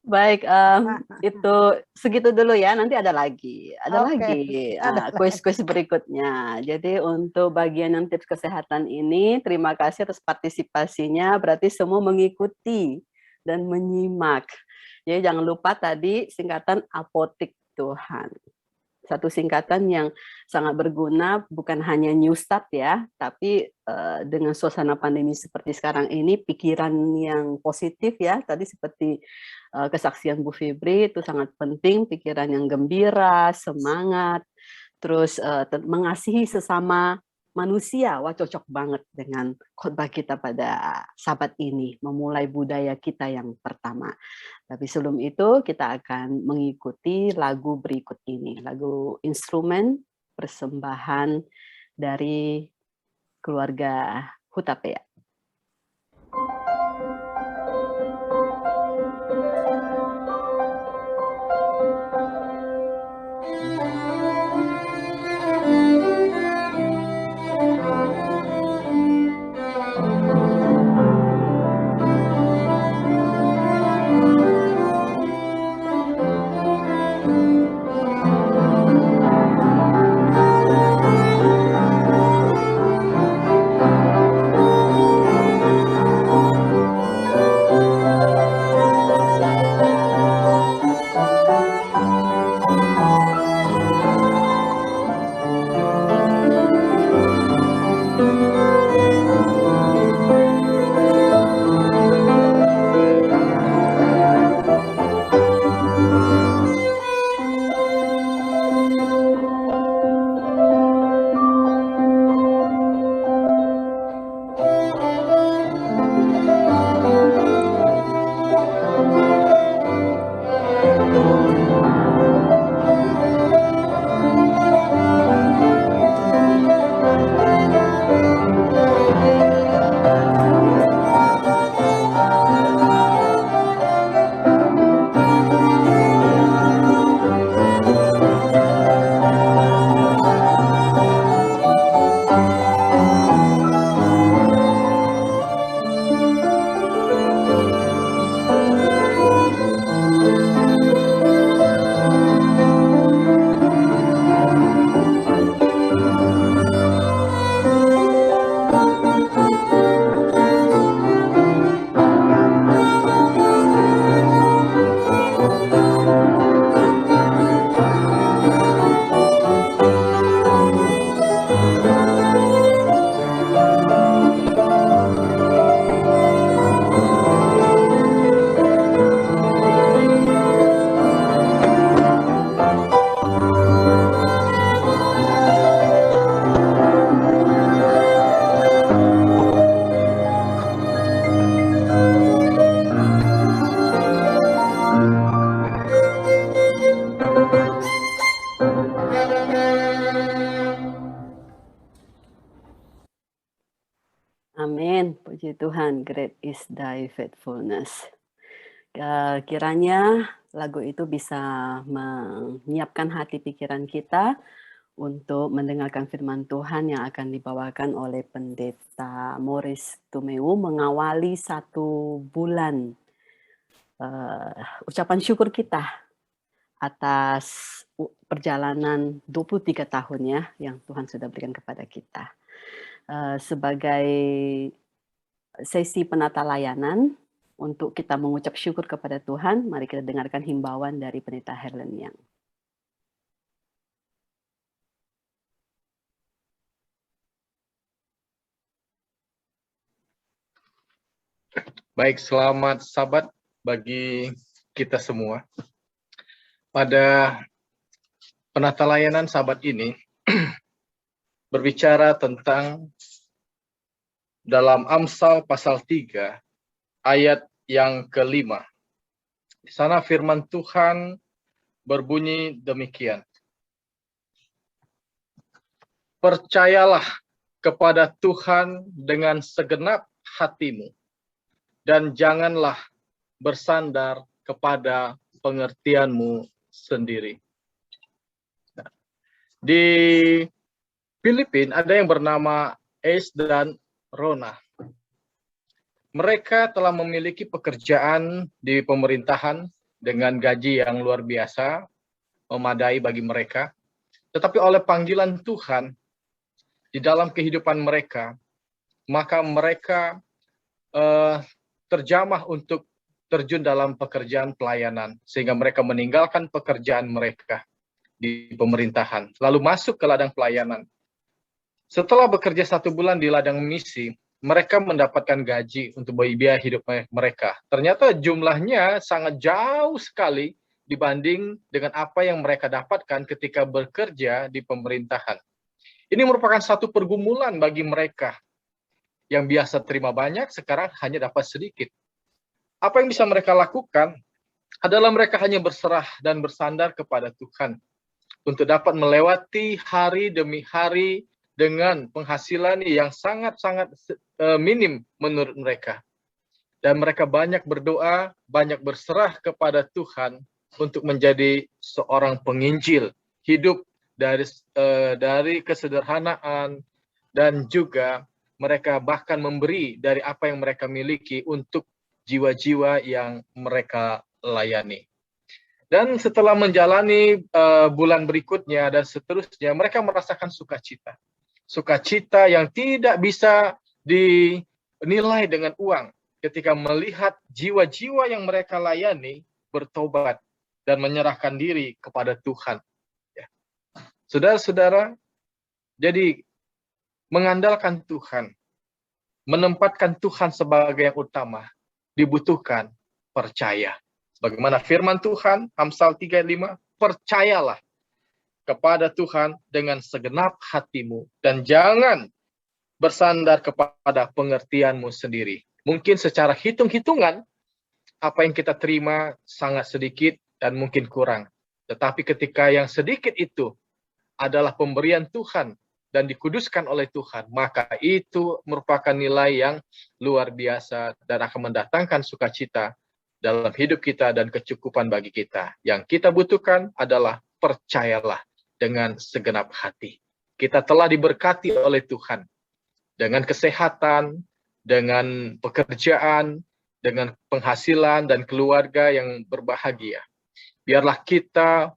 Baik, itu segitu dulu ya. Nanti ada lagi, Oke, ada kuis-kuis berikutnya. Jadi untuk bagian yang tips kesehatan ini, terima kasih atas partisipasinya. Berarti semua mengikuti dan menyimak. Jadi jangan lupa tadi singkatan apotik Tuhan. Satu singkatan yang sangat berguna, bukan hanya New Start ya, tapi dengan suasana pandemi seperti sekarang ini, pikiran yang positif ya, tadi seperti kesaksian Bu Fibri itu sangat penting, pikiran yang gembira, semangat, terus mengasihi sesama manusia. Wah, cocok banget dengan khotbah kita pada Sabat ini, memulai budaya kita yang pertama. Tapi sebelum itu kita akan mengikuti lagu berikut ini, lagu instrumen persembahan dari keluarga Hutapea. Amin, puji Tuhan, great is thy faithfulness. Kiranya lagu itu bisa menyiapkan hati pikiran kita untuk mendengarkan firman Tuhan yang akan dibawakan oleh Pendeta Morris Tumeu mengawali 1 bulan ucapan syukur kita atas perjalanan 23 tahun ya yang Tuhan sudah berikan kepada kita. Sebagai sesi penata layanan untuk kita mengucap syukur kepada Tuhan, mari kita dengarkan himbauan dari Pendeta Herlen Yang. Baik, selamat Sabat bagi kita semua. Pada penata layanan Sabat ini berbicara tentang dalam Amsal pasal 3 ayat yang ke-5. Di sana firman Tuhan berbunyi demikian. Percayalah kepada Tuhan dengan segenap hatimu dan janganlah bersandar kepada pengertianmu sendiri. Nah, di Filipina ada yang bernama Ace dan Rona. Mereka telah memiliki pekerjaan di pemerintahan dengan gaji yang luar biasa, memadai bagi mereka. Tetapi oleh panggilan Tuhan di dalam kehidupan mereka, maka mereka terjamah untuk terjun dalam pekerjaan pelayanan, sehingga mereka meninggalkan pekerjaan mereka di pemerintahan, lalu masuk ke ladang pelayanan. Setelah bekerja 1 bulan di ladang misi, mereka mendapatkan gaji untuk biaya hidup mereka. Ternyata jumlahnya sangat jauh sekali dibanding dengan apa yang mereka dapatkan ketika bekerja di pemerintahan. Ini merupakan satu pergumulan bagi mereka yang biasa terima banyak, sekarang hanya dapat sedikit. Apa yang bisa mereka lakukan adalah mereka hanya berserah dan bersandar kepada Tuhan untuk dapat melewati hari demi hari dengan penghasilan yang sangat-sangat minim menurut mereka. Dan mereka banyak berdoa, banyak berserah kepada Tuhan untuk menjadi seorang penginjil, hidup dari kesederhanaan, dan juga mereka bahkan memberi dari apa yang mereka miliki untuk jiwa-jiwa yang mereka layani. Dan setelah menjalani bulan berikutnya dan seterusnya, mereka merasakan sukacita. Sukacita yang tidak bisa dinilai dengan uang ketika melihat jiwa-jiwa yang mereka layani bertobat dan menyerahkan diri kepada Tuhan. Ya. Saudara-saudara, jadi mengandalkan Tuhan, menempatkan Tuhan sebagai yang utama, dibutuhkan percaya. Sebagaimana firman Tuhan, Amsal 3:5, percayalah kepada Tuhan dengan segenap hatimu, dan jangan bersandar kepada pengertianmu sendiri. Mungkin secara hitung-hitungan, apa yang kita terima sangat sedikit dan mungkin kurang. Tetapi ketika yang sedikit itu adalah pemberian Tuhan dan dikuduskan oleh Tuhan, maka itu merupakan nilai yang luar biasa dan akan mendatangkan sukacita dalam hidup kita dan kecukupan bagi kita. Yang kita butuhkan adalah percayalah dengan segenap hati. Kita telah diberkati oleh Tuhan dengan kesehatan, dengan pekerjaan, dengan penghasilan dan keluarga yang berbahagia. Biarlah kita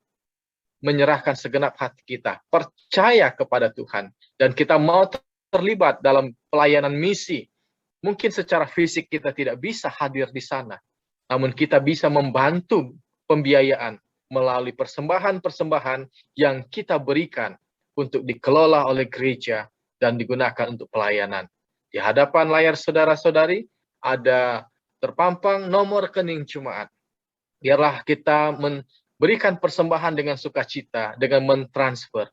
menyerahkan segenap hati kita, percaya kepada Tuhan, dan kita mau terlibat dalam pelayanan misi. Mungkin secara fisik kita tidak bisa hadir di sana, namun kita bisa membantu pembiayaan melalui persembahan-persembahan yang kita berikan untuk dikelola oleh gereja dan digunakan untuk pelayanan. Di hadapan layar saudara-saudari ada terpampang nomor rekening jemaat. Biarlah kita memberikan persembahan dengan sukacita, dengan mentransfer.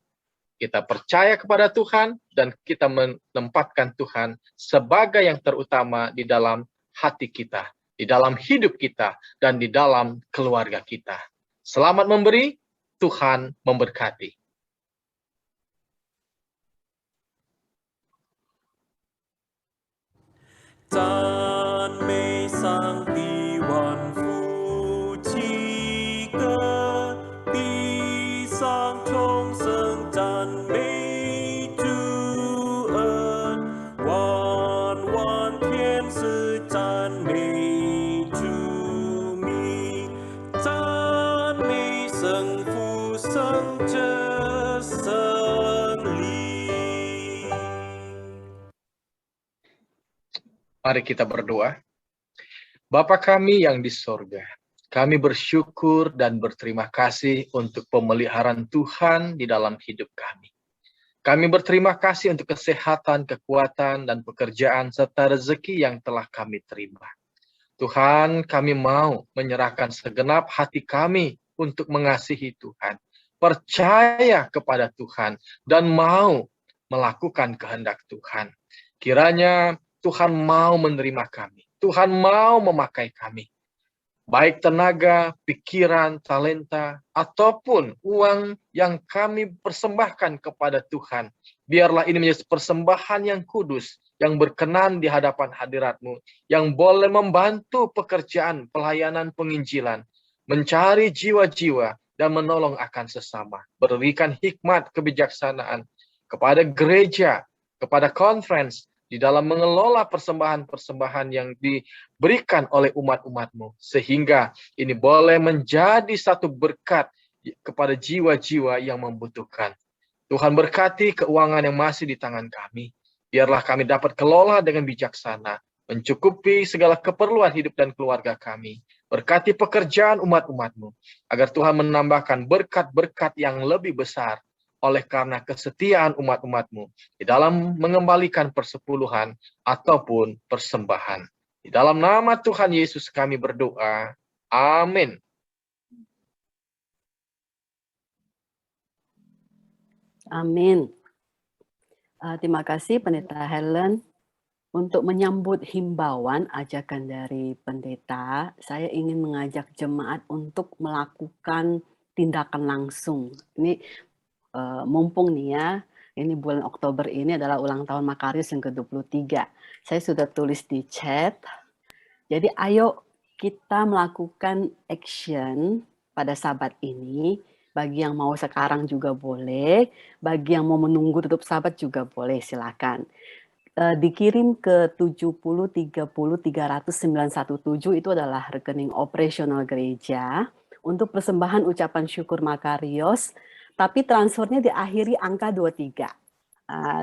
Kita percaya kepada Tuhan dan kita menempatkan Tuhan sebagai yang terutama di dalam hati kita, di dalam hidup kita, dan di dalam keluarga kita. Selamat memberi, Tuhan memberkati. Mari kita berdoa. Bapa kami yang di sorga, kami bersyukur dan berterima kasih untuk pemeliharaan Tuhan di dalam hidup kami. Kami berterima kasih untuk kesehatan, kekuatan, dan pekerjaan, serta rezeki yang telah kami terima. Tuhan, kami mau menyerahkan segenap hati kami untuk mengasihi Tuhan, percaya kepada Tuhan, dan mau melakukan kehendak Tuhan. Kiranya Tuhan mau menerima kami. Tuhan mau memakai kami. Baik tenaga, pikiran, talenta, ataupun uang yang kami persembahkan kepada Tuhan. Biarlah ini menjadi persembahan yang kudus, yang berkenan di hadapan hadirat-Mu, yang boleh membantu pekerjaan pelayanan penginjilan, mencari jiwa-jiwa dan menolong akan sesama. Berikan hikmat kebijaksanaan kepada gereja, kepada conference, di dalam mengelola persembahan-persembahan yang diberikan oleh umat-umat-Mu, sehingga ini boleh menjadi satu berkat kepada jiwa-jiwa yang membutuhkan. Tuhan berkati keuangan yang masih di tangan kami. Biarlah kami dapat kelola dengan bijaksana, mencukupi segala keperluan hidup dan keluarga kami. Berkati pekerjaan umat-umat-Mu, agar Tuhan menambahkan berkat-berkat yang lebih besar oleh karena kesetiaan umat-umat-Mu di dalam mengembalikan persepuluhan ataupun persembahan. Di dalam nama Tuhan Yesus kami berdoa. Amin. Amin. Terima kasih Pendeta Helen. Untuk menyambut himbauan ajakan dari pendeta, saya ingin mengajak jemaat untuk melakukan tindakan langsung. Ini mumpung nih ya, ini bulan Oktober ini adalah ulang tahun Makarius yang ke-23. Saya sudah tulis di chat. Jadi ayo kita melakukan action pada Sabat ini. Bagi yang mau sekarang juga boleh, bagi yang mau menunggu tutup Sabat juga boleh, silakan. Dikirim ke 70303917 itu adalah rekening operasional gereja untuk persembahan ucapan syukur Makarios, tapi transfernya diakhiri angka 23.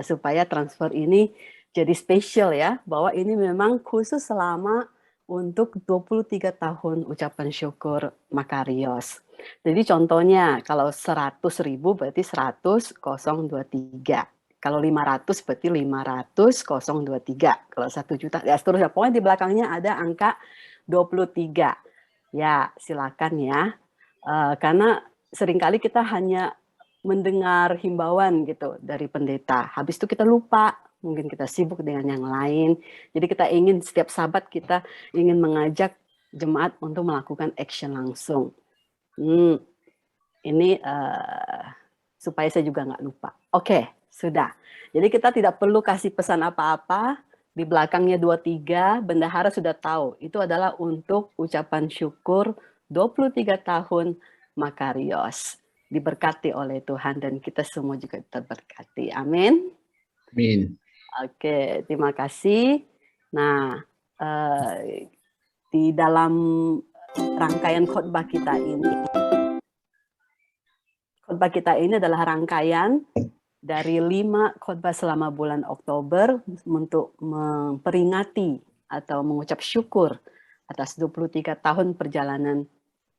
Supaya transfer ini jadi spesial ya, bahwa ini memang khusus selama untuk 23 tahun ucapan syukur Makarios. Jadi contohnya kalau 100.000 berarti 100.023. Kalau 500 berarti 500.023. Kalau 1 juta, ya seterusnya. Pokoknya di belakangnya ada angka 23. Ya, silakan ya. Karena seringkali kita hanya mendengar himbauan gitu dari pendeta. Habis itu kita lupa, mungkin kita sibuk dengan yang lain. Jadi kita ingin setiap Sabat kita ingin mengajak jemaat untuk melakukan action langsung. Ini supaya saya juga nggak lupa. Oke. Sudah. Jadi kita tidak perlu kasih pesan apa-apa. Di belakangnya 23, bendahara sudah tahu. Itu adalah untuk ucapan syukur 23 tahun Makarios. Diberkati oleh Tuhan dan kita semua juga terberkati. Amin. Amin. Oke, terima kasih. Nah, di dalam rangkaian khotbah kita ini adalah rangkaian dari 5 khotbah selama bulan Oktober untuk memperingati atau mengucap syukur atas 23 tahun perjalanan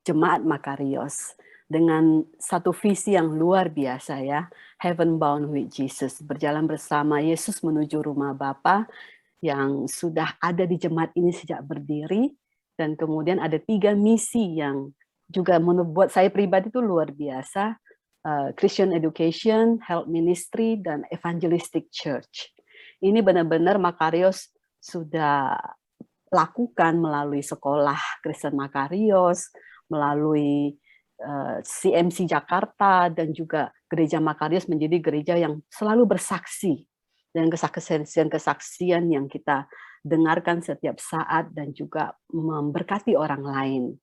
Jemaat Makarios dengan satu visi yang luar biasa ya, Heaven Bound with Jesus, berjalan bersama Yesus menuju rumah Bapa yang sudah ada di jemaat ini sejak berdiri, dan kemudian ada 3 misi yang juga membuat saya pribadi itu luar biasa. Christian Education, Health Ministry, dan Evangelistic Church. Ini benar-benar Makarios sudah lakukan melalui sekolah Kristen Makarios, melalui CMC Jakarta, dan juga gereja Makarios menjadi gereja yang selalu bersaksi, dan kesaksian-kesaksian yang kita dengarkan setiap saat dan juga memberkati orang lain.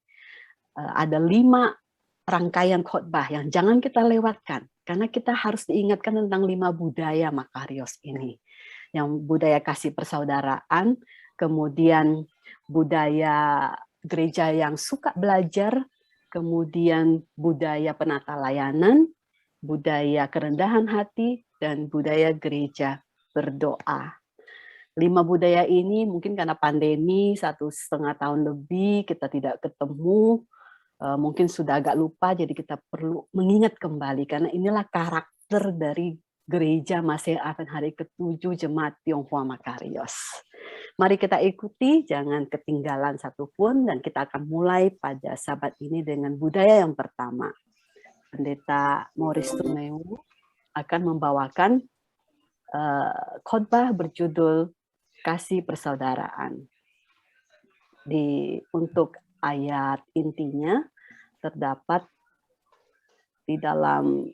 Ada 5 rangkaian khotbah yang jangan kita lewatkan, karena kita harus diingatkan tentang 5 budaya Makarios ini. Yang budaya kasih persaudaraan, kemudian budaya gereja yang suka belajar, kemudian budaya penata layanan, budaya kerendahan hati, dan budaya gereja berdoa. 5 budaya ini mungkin karena pandemi 1,5 tahun lebih kita tidak ketemu, mungkin sudah agak lupa, jadi kita perlu mengingat kembali, karena inilah karakter dari gereja Masih Advent hari ke-7 Jemaat Tionghoa Makarios. Mari kita ikuti, jangan ketinggalan satupun, dan kita akan mulai pada Sabat ini dengan budaya yang pertama. Pendeta Maurice Tumeu akan membawakan khotbah berjudul Kasih Persaudaraan. Untuk ayat intinya terdapat di dalam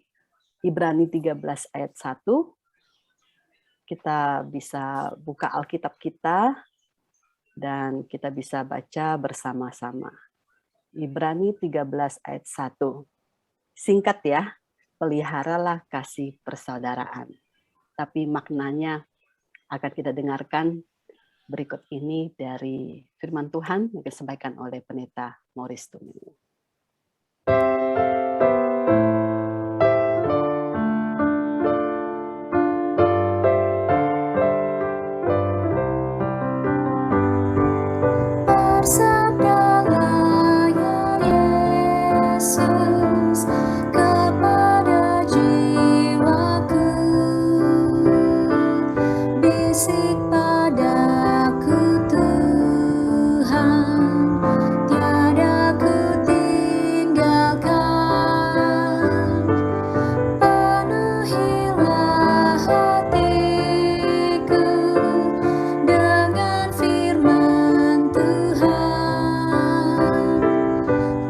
Ibrani 13 ayat 1. Kita bisa buka Alkitab kita dan kita bisa baca bersama-sama. Ibrani 13 ayat 1. Singkat ya, peliharalah kasih persaudaraan. Tapi maknanya Akan kita dengarkan berikut ini dari firman Tuhan yang disampaikan oleh Pendeta Morris Tuminu. Bersabdalah ya Yesus kepada jiwaku, bisik padaku Tuhan, tiada ku tinggalkan. Penuhilah hatiku dengan firman Tuhan,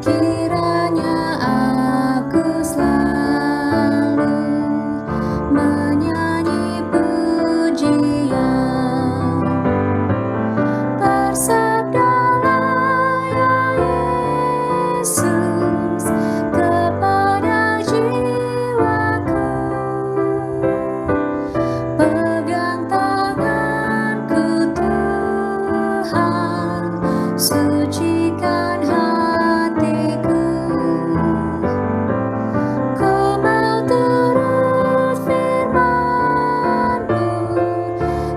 kiranya aku selalu menyanyi pujian. Bersabdalah ya Yesus kepada jiwaku, pegang tanganku Tuhan, sucikan hatiku. Ku mau turut firman-Mu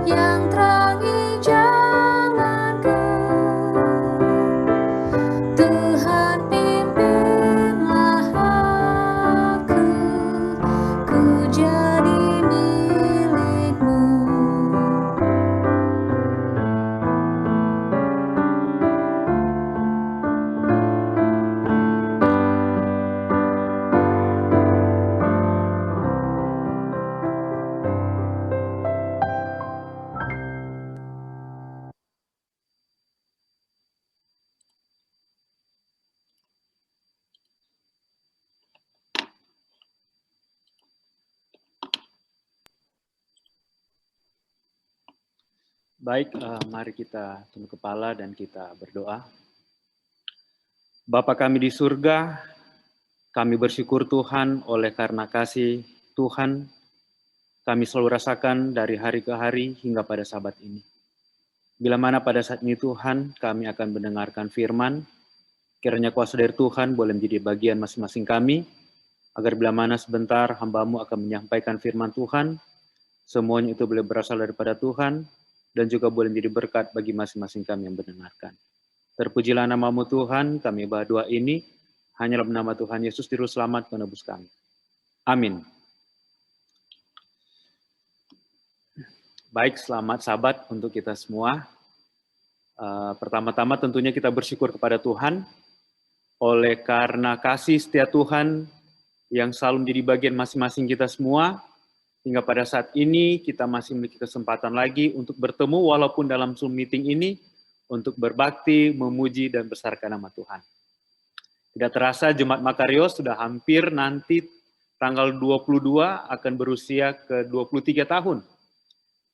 yang terangi jalanku. Tuhan pimpinlah aku, ku jadi milik-Mu. Baik, mari kita tunduk kepala dan kita berdoa. Bapa kami di surga, kami bersyukur Tuhan oleh karena kasih Tuhan kami selalu rasakan dari hari ke hari hingga pada sabat ini. Bila mana pada saat ini Tuhan kami akan mendengarkan firman, kiranya kuasa dari Tuhan boleh menjadi bagian masing-masing kami, agar bila mana sebentar hamba-Mu akan menyampaikan firman Tuhan, semuanya itu boleh berasal daripada Tuhan, dan juga boleh menjadi berkat bagi masing-masing kami yang mendengarkan. Terpujilah nama-Mu Tuhan, kami berdoa ini, hanyalah nama Tuhan Yesus Juru Selamat penebus kami. Amin. Baik, selamat sabat untuk kita semua. Pertama-tama tentunya kita bersyukur kepada Tuhan, oleh karena kasih setia Tuhan yang selalu menjadi bagian masing-masing kita semua, hingga pada saat ini kita masih memiliki kesempatan lagi untuk bertemu walaupun dalam Zoom meeting ini, untuk berbakti, memuji, dan besarkan nama Tuhan. Tidak terasa Jemaat Makarios sudah hampir nanti tanggal 22 akan berusia ke 23 tahun.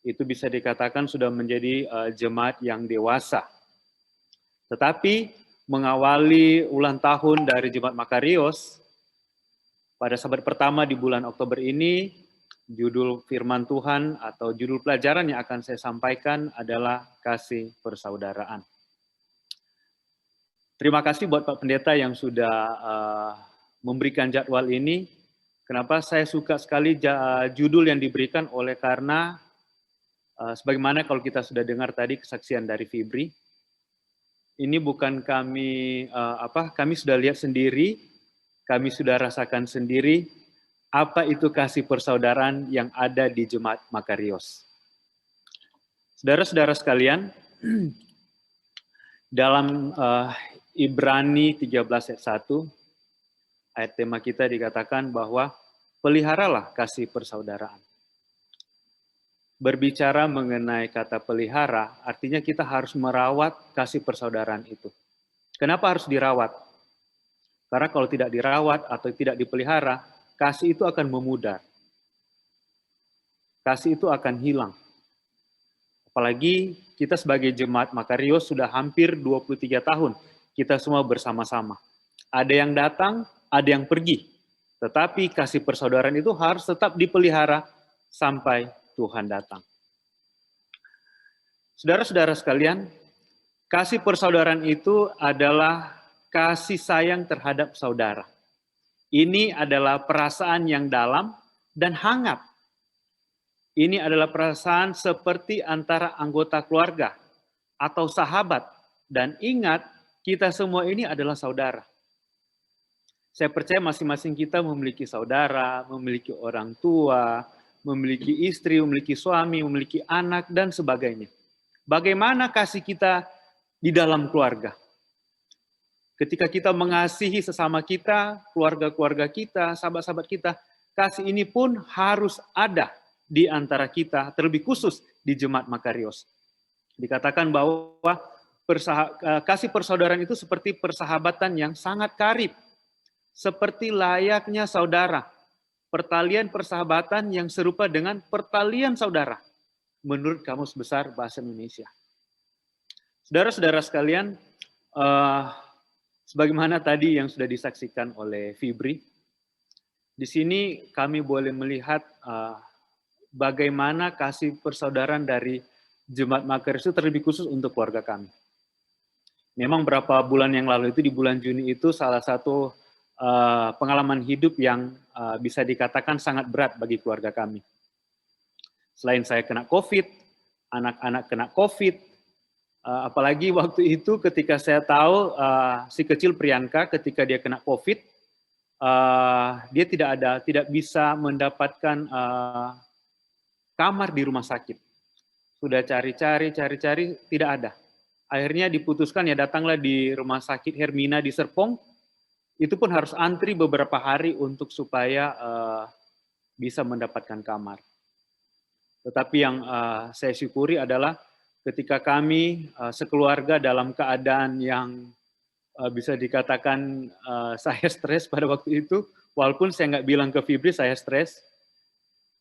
Itu bisa dikatakan sudah menjadi jemaat yang dewasa. Tetapi mengawali ulang tahun dari Jemaat Makarios, pada sabat pertama di bulan Oktober ini, judul firman Tuhan atau judul pelajaran yang akan saya sampaikan adalah kasih persaudaraan. Terima kasih buat Pak Pendeta yang sudah memberikan jadwal ini. Kenapa saya suka sekali judul yang diberikan oleh karena sebagaimana kalau kita sudah dengar tadi kesaksian dari Fibri, ini bukan kami kami sudah lihat sendiri, kami sudah rasakan sendiri apa itu kasih persaudaraan yang ada di Jemaat Makarios. Saudara-saudara sekalian, dalam Ibrani 13 ayat 1, ayat tema kita dikatakan bahwa peliharalah kasih persaudaraan. Berbicara mengenai kata pelihara, artinya kita harus merawat kasih persaudaraan itu. Kenapa harus dirawat? Karena kalau tidak dirawat atau tidak dipelihara, kasih itu akan memudar. Kasih itu akan hilang. Apalagi kita sebagai Jemaat Makarios sudah hampir 23 tahun. Kita semua bersama-sama. Ada yang datang, ada yang pergi. Tetapi kasih persaudaraan itu harus tetap dipelihara sampai Tuhan datang. Saudara-saudara sekalian, kasih persaudaraan itu adalah kasih sayang terhadap saudara. Ini adalah perasaan yang dalam dan hangat. Ini adalah perasaan seperti antara anggota keluarga atau sahabat. Dan ingat, kita semua ini adalah saudara. Saya percaya masing-masing kita memiliki saudara, memiliki orang tua, memiliki istri, memiliki suami, memiliki anak, dan sebagainya. Bagaimana kasih kita di dalam keluarga? Ketika kita mengasihi sesama kita, keluarga-keluarga kita, sahabat-sahabat kita, kasih ini pun harus ada di antara kita, terlebih khusus di Jemaat Makarios. Dikatakan bahwa kasih persaudaraan itu seperti persahabatan yang sangat karib, seperti layaknya saudara. Pertalian persahabatan yang serupa dengan pertalian saudara, menurut Kamus Besar Bahasa Indonesia. Saudara-saudara sekalian, sebagaimana tadi yang sudah disaksikan oleh Fibri, di sini kami boleh melihat bagaimana kasih persaudaraan dari Jemaat Makarios itu terlebih khusus untuk keluarga kami. Memang beberapa bulan yang lalu itu, di bulan Juni itu, salah satu pengalaman hidup yang bisa dikatakan sangat berat bagi keluarga kami. Selain saya kena COVID, anak-anak kena COVID, apalagi waktu itu ketika saya tahu si kecil Priyanka ketika dia kena COVID, dia tidak bisa mendapatkan kamar di rumah sakit. Sudah cari-cari, tidak ada. Akhirnya diputuskan, ya datanglah di rumah sakit Hermina di Serpong. Itu pun harus antri beberapa hari untuk supaya bisa mendapatkan kamar. Tetapi yang saya syukuri adalah ketika kami sekeluarga dalam keadaan yang bisa dikatakan saya stres pada waktu itu, walaupun saya nggak bilang ke Fibri saya stres.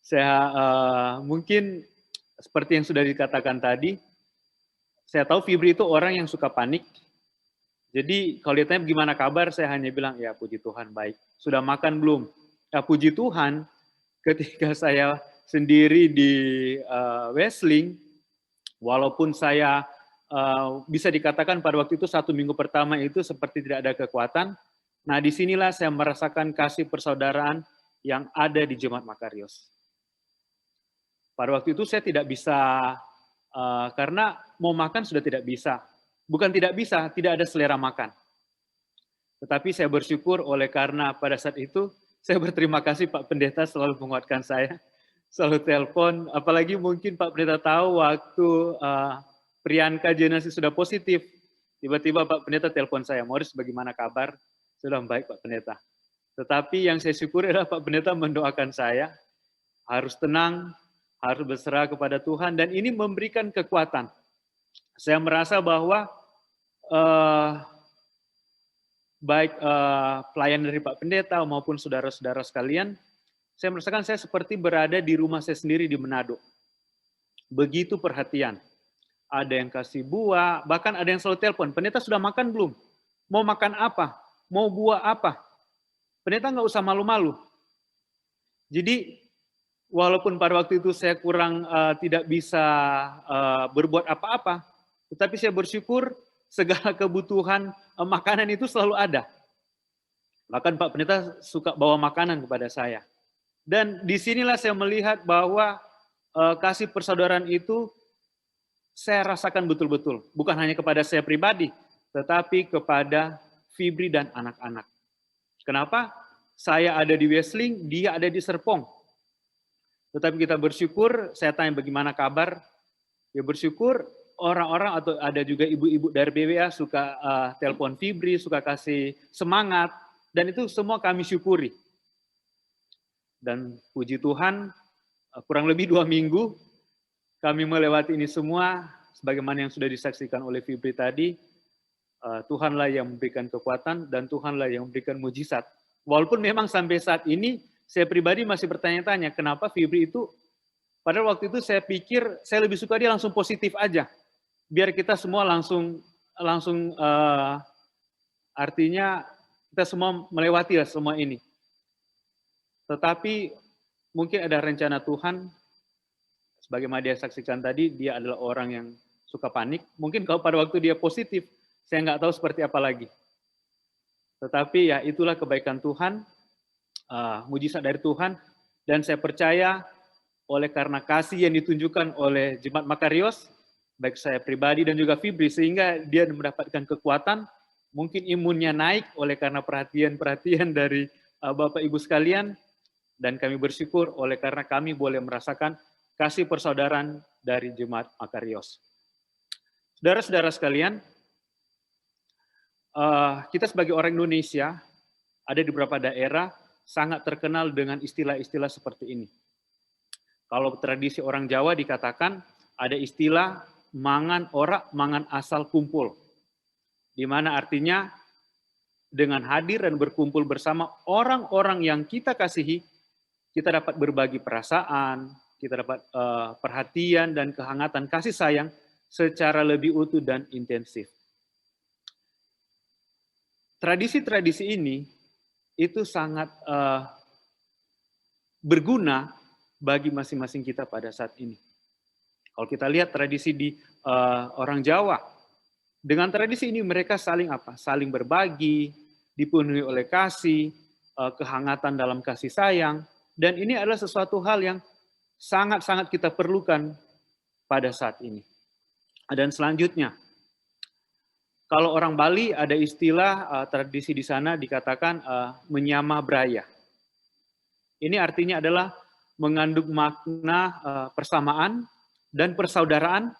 Saya mungkin seperti yang sudah dikatakan tadi, saya tahu Fibri itu orang yang suka panik. Jadi kalau ditanya gimana kabar, saya hanya bilang, ya puji Tuhan baik. Sudah makan belum? Ya puji Tuhan, ketika saya sendiri di Wesling, walaupun saya bisa dikatakan pada waktu itu 1 minggu pertama itu seperti tidak ada kekuatan, nah disinilah saya merasakan kasih persaudaraan yang ada di Jemaat Makarios. Pada waktu itu saya tidak bisa, karena mau makan sudah tidak bisa. Bukan tidak bisa, tidak ada selera makan. Tetapi saya bersyukur oleh karena pada saat itu, saya berterima kasih Pak Pendeta selalu menguatkan saya, selalu telepon, apalagi mungkin Pak Pendeta tahu waktu Priyanka Jenasi sudah positif, tiba-tiba Pak Pendeta telepon saya, Morris bagaimana kabar? Sudah baik Pak Pendeta. Tetapi yang saya syukuri adalah Pak Pendeta mendoakan saya, harus tenang, harus berserah kepada Tuhan, dan ini memberikan kekuatan. Saya merasa bahwa baik pelayan dari Pak Pendeta maupun saudara-saudara sekalian, saya merasakan saya seperti berada di rumah saya sendiri di Manado. Begitu perhatian. Ada yang kasih buah, bahkan ada yang selalu telepon, Pendeta sudah makan belum? Mau makan apa? Mau buah apa? Pendeta nggak usah malu-malu. Jadi, walaupun pada waktu itu saya kurang tidak bisa berbuat apa-apa, tetapi saya bersyukur segala kebutuhan makanan itu selalu ada. Bahkan Pak Pendeta suka bawa makanan kepada saya. Dan disinilah saya melihat bahwa kasih persaudaraan itu saya rasakan betul-betul. Bukan hanya kepada saya pribadi, tetapi kepada Fibri dan anak-anak. Kenapa? Saya ada di Wesling, dia ada di Serpong. Tetapi kita bersyukur, saya tanya bagaimana kabar, ya bersyukur orang-orang atau ada juga ibu-ibu dari BWA suka telepon Fibri, suka kasih semangat, dan itu semua kami syukuri. Dan puji Tuhan, kurang lebih 2 minggu kami melewati ini semua, sebagaimana yang sudah disaksikan oleh Fibri tadi, Tuhanlah yang memberikan kekuatan dan Tuhanlah yang memberikan mujizat. Walaupun memang sampai saat ini, saya pribadi masih bertanya-tanya, kenapa Fibri itu, padahal waktu itu saya pikir, saya lebih suka dia langsung positif aja. Biar kita semua langsung artinya kita semua melewati lah semua ini. Tetapi mungkin ada rencana Tuhan, sebagaimana dia saksikan tadi, dia adalah orang yang suka panik. Mungkin kalau pada waktu dia positif, saya nggak tahu seperti apa lagi. Tetapi ya itulah kebaikan Tuhan, mujizat dari Tuhan, dan saya percaya oleh karena kasih yang ditunjukkan oleh Jemaat Makarios, baik saya pribadi dan juga Fibri, sehingga dia mendapatkan kekuatan, mungkin imunnya naik oleh karena perhatian-perhatian dari Bapak Ibu sekalian, dan kami bersyukur oleh karena kami boleh merasakan kasih persaudaraan dari Jemaat Makarios. Saudara-saudara sekalian, kita sebagai orang Indonesia ada di beberapa daerah sangat terkenal dengan istilah-istilah seperti ini. Kalau tradisi orang Jawa dikatakan ada istilah mangan ora, mangan asal kumpul. Di mana artinya dengan hadir dan berkumpul bersama orang-orang yang kita kasihi, kita dapat berbagi perasaan, kita dapat perhatian dan kehangatan kasih sayang secara lebih utuh dan intensif. Tradisi-tradisi ini itu sangat berguna bagi masing-masing kita pada saat ini. Kalau kita lihat tradisi di orang Jawa, dengan tradisi ini mereka saling apa? Saling berbagi, dipenuhi oleh kasih, kehangatan dalam kasih sayang, dan ini adalah sesuatu hal yang sangat-sangat kita perlukan pada saat ini. Dan selanjutnya, kalau orang Bali ada istilah tradisi di sana dikatakan menyama braya. Ini artinya adalah mengandung makna persamaan dan persaudaraan,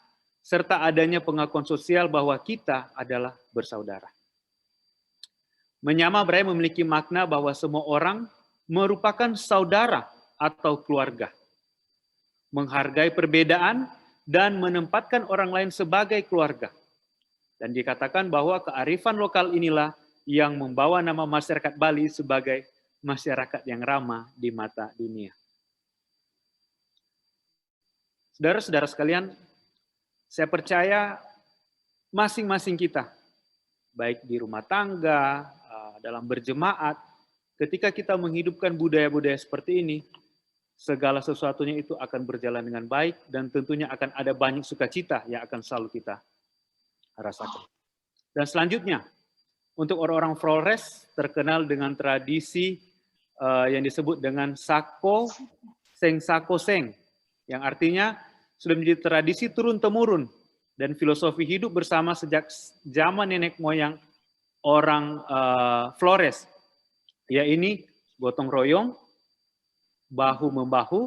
serta adanya pengakuan sosial bahwa kita adalah bersaudara. Menyama braya memiliki makna bahwa semua orang merupakan saudara atau keluarga. Menghargai perbedaan dan menempatkan orang lain sebagai keluarga. Dan dikatakan bahwa kearifan lokal inilah yang membawa nama masyarakat Bali sebagai masyarakat yang ramah di mata dunia. Saudara-saudara sekalian, saya percaya masing-masing kita, baik di rumah tangga, dalam berjemaat, ketika kita menghidupkan budaya-budaya seperti ini, segala sesuatunya itu akan berjalan dengan baik dan tentunya akan ada banyak sukacita yang akan selalu kita rasakan. Dan selanjutnya, untuk orang-orang Flores terkenal dengan tradisi yang disebut dengan Sako Seng, yang artinya sudah menjadi tradisi turun-temurun dan filosofi hidup bersama sejak zaman nenek moyang orang Flores, yaitu gotong royong, bahu-membahu,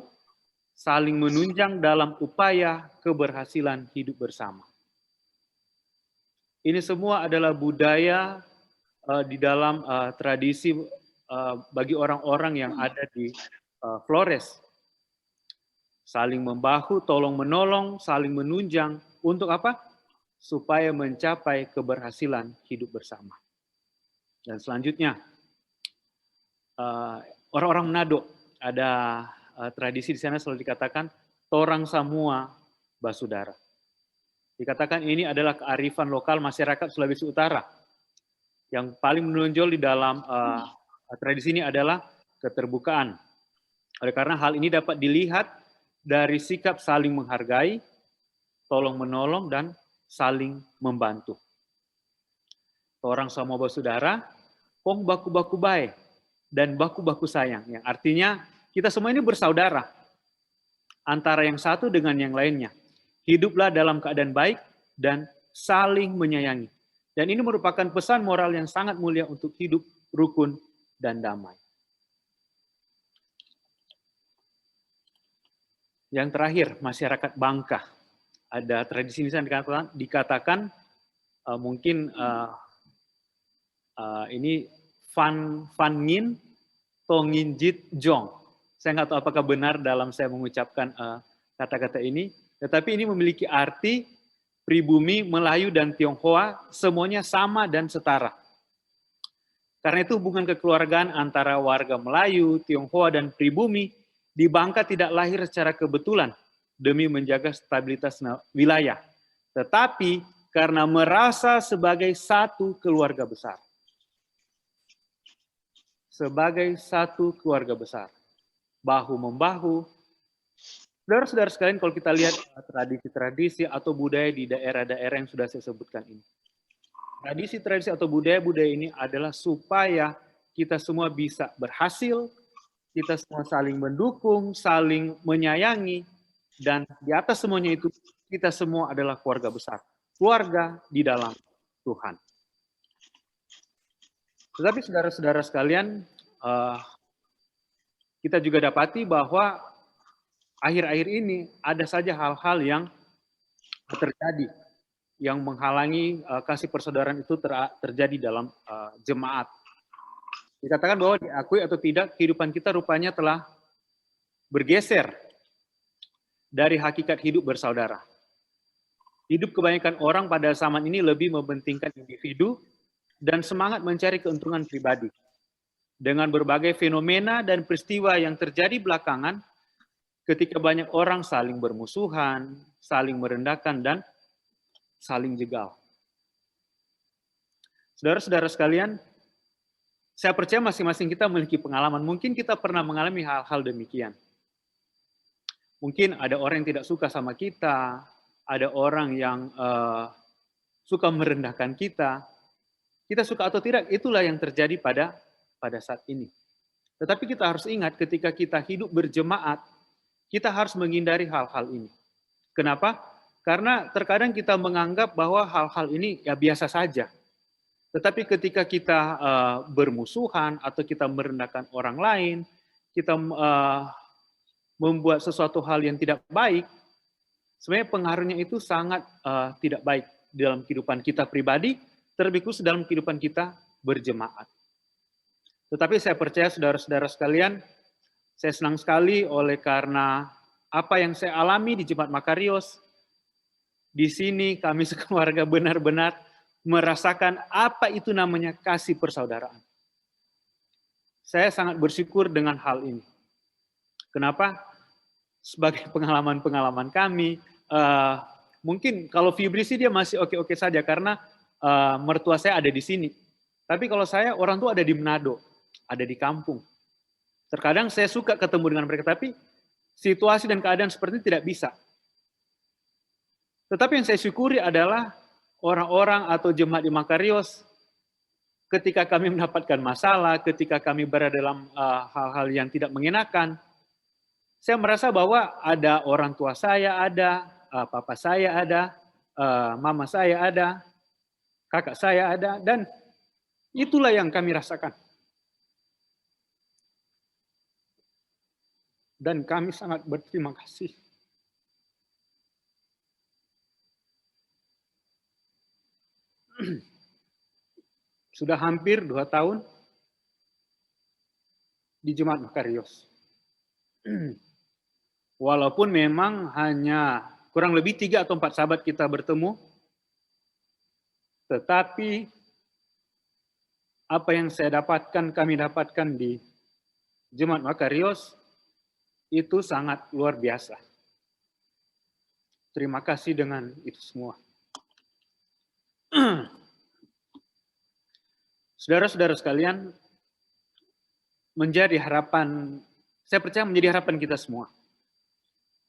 saling menunjang dalam upaya keberhasilan hidup bersama. Ini semua adalah budaya di dalam tradisi bagi orang-orang yang ada di Flores. Saling membahu, tolong-menolong, saling menunjang. Untuk apa? Supaya mencapai keberhasilan hidup bersama. Dan selanjutnya, orang-orang Manado, ada tradisi di sana selalu dikatakan, torang samua basudara. Dikatakan ini adalah kearifan lokal masyarakat Sulawesi Utara. Yang paling menonjol di dalam tradisi ini adalah keterbukaan. Oleh karena hal ini dapat dilihat dari sikap saling menghargai, tolong-menolong, dan saling membantu. Orang sama bersaudara, kong baku-baku bae, dan baku-baku sayang. Yang artinya kita semua ini bersaudara, antara yang satu dengan yang lainnya. Hiduplah dalam keadaan baik dan saling menyayangi. Dan ini merupakan pesan moral yang sangat mulia untuk hidup rukun dan damai. Yang terakhir, masyarakat Bangka. Ada tradisi ini dikatakan mungkin ini Van Ngin Tonginjit Jong. Saya nggak tahu apakah benar dalam saya mengucapkan kata-kata ini, tetapi ini memiliki arti pribumi, Melayu, dan Tionghoa semuanya sama dan setara. Karena itu hubungan kekeluargaan antara warga Melayu, Tionghoa, dan pribumi di Bangka tidak lahir secara kebetulan demi menjaga stabilitas wilayah, tetapi karena merasa sebagai satu keluarga besar. Sebagai satu keluarga besar, bahu-membahu, Saudara-saudara sekalian, kalau kita lihat tradisi-tradisi atau budaya di daerah-daerah yang sudah saya sebutkan ini. Tradisi-tradisi atau budaya-budaya ini adalah supaya kita semua bisa berhasil, kita semua saling mendukung, saling menyayangi, dan di atas semuanya itu, kita semua adalah keluarga besar. Keluarga di dalam Tuhan. Tetapi saudara-saudara sekalian, kita juga dapati bahwa akhir-akhir ini ada saja hal-hal yang terjadi yang menghalangi kasih persaudaraan itu terjadi dalam jemaat. Dikatakan bahwa diakui atau tidak, kehidupan kita rupanya telah bergeser dari hakikat hidup bersaudara. Hidup kebanyakan orang pada zaman ini lebih mementingkan individu dan semangat mencari keuntungan pribadi. Dengan berbagai fenomena dan peristiwa yang terjadi belakangan, ketika banyak orang saling bermusuhan, saling merendahkan, dan saling jegal. Saudara-saudara sekalian, saya percaya masing-masing kita memiliki pengalaman. Mungkin kita pernah mengalami hal-hal demikian. Mungkin ada orang yang tidak suka sama kita, ada orang yang suka merendahkan kita. Kita suka atau tidak, itulah yang terjadi pada saat ini. Tetapi kita harus ingat ketika kita hidup berjemaat, kita harus menghindari hal-hal ini. Kenapa? Karena terkadang kita menganggap bahwa hal-hal ini ya biasa saja. Tetapi ketika kita bermusuhan atau kita merendahkan orang lain, kita membuat sesuatu hal yang tidak baik, sebenarnya pengaruhnya itu sangat tidak baik dalam kehidupan kita pribadi, terlebih khusus dalam kehidupan kita berjemaat. Tetapi saya percaya saudara-saudara sekalian, saya senang sekali oleh karena apa yang saya alami di Jemaat Makarios. Di sini kami sekeluarga benar-benar merasakan apa itu namanya kasih persaudaraan. Saya sangat bersyukur dengan hal ini. Kenapa? Sebagai pengalaman-pengalaman kami, mungkin kalau Fibri sih dia masih oke-oke saja karena mertua saya ada di sini. Tapi kalau saya, orang tua ada di Manado, ada di kampung. Terkadang saya suka ketemu dengan mereka, tapi situasi dan keadaan seperti ini tidak bisa. Tetapi yang saya syukuri adalah orang-orang atau jemaat di Makarios, ketika kami mendapatkan masalah, ketika kami berada dalam hal-hal yang tidak mengenakan, saya merasa bahwa ada orang tua saya ada, papa saya ada, mama saya ada, kakak saya ada, dan itulah yang kami rasakan. Dan kami sangat berterima kasih. Sudah hampir 2 tahun di Jemaat Makarios. Walaupun memang hanya kurang lebih 3 atau 4 sahabat kita bertemu, tetapi apa yang saya dapatkan, kami dapatkan di Jemaat Makarios, itu sangat luar biasa. Terima kasih dengan itu semua. Saudara-saudara sekalian, menjadi harapan, saya percaya menjadi harapan kita semua.